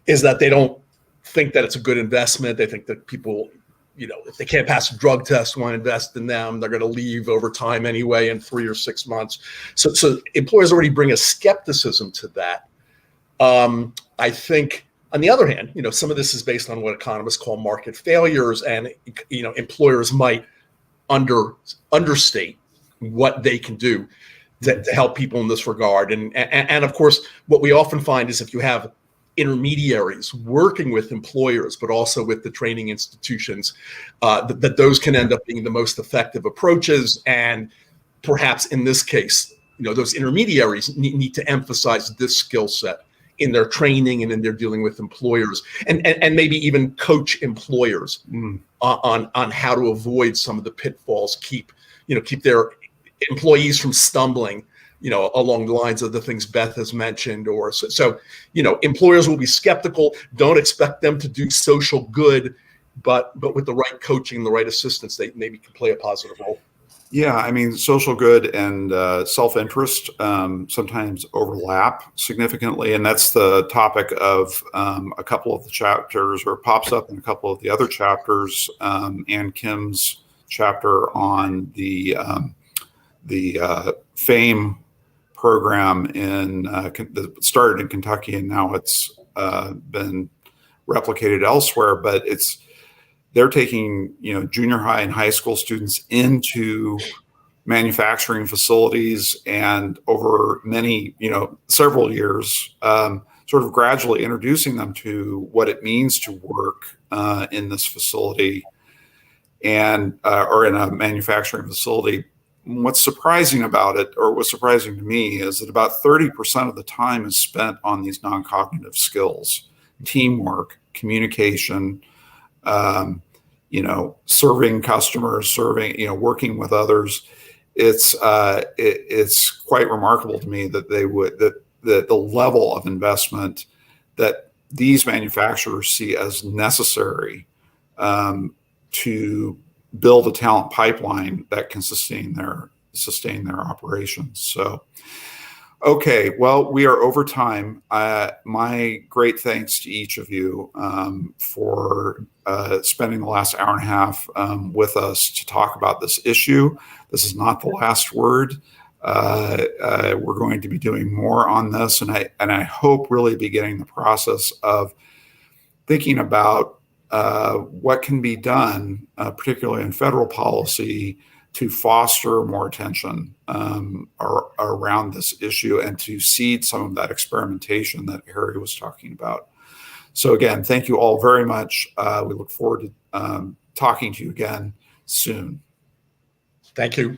D: is that they don't think that it's a good investment. They think that people, if they can't pass a drug test, want to invest in them, they're going to leave over time anyway in 3 or 6 months. So employers already bring a skepticism to that. I think, on the other hand, some of this is based on what economists call market failures, and employers might understate what they can do to help people in this regard. And of course, what we often find is if you have intermediaries working with employers, but also with the training institutions, that those can end up being the most effective approaches. And perhaps in this case, those intermediaries need to emphasize this skill set in their training and in their dealing with employers, and maybe even coach employers on how to avoid some of the pitfalls, keep their employees from stumbling, along the lines of the things Beth has mentioned. Or so employers will be skeptical. Don't expect them to do social good, but with the right coaching, the right assistance, they maybe can play a positive role.
A: Yeah, I mean, social good and self-interest sometimes overlap significantly, and that's the topic of a couple of the chapters, or pops up in a couple of the other chapters. Ann Kim's chapter on the FAME program that started in Kentucky, and now it's been replicated elsewhere, but they're taking, junior high and high school students into manufacturing facilities, and over many, several years, sort of gradually introducing them to what it means to work in this facility and or in a manufacturing facility. What's surprising about it, or what's surprising to me, is that about 30% of the time is spent on these non-cognitive skills: teamwork, communication, serving customers, working with others. It's quite remarkable to me that that the level of investment that these manufacturers see as necessary to build a talent pipeline that can sustain their operations. So, okay, well, we are over time. My great thanks to each of you for spending the last hour and a half with us to talk about this issue. This is not the last word. We're going to be doing more on this, and I hope really beginning the process of thinking about what can be done, particularly in federal policy, to foster more attention around this issue and to seed some of that experimentation that Harry was talking about. So again, thank you all very much. We look forward to talking to you again soon.
D: Thank you.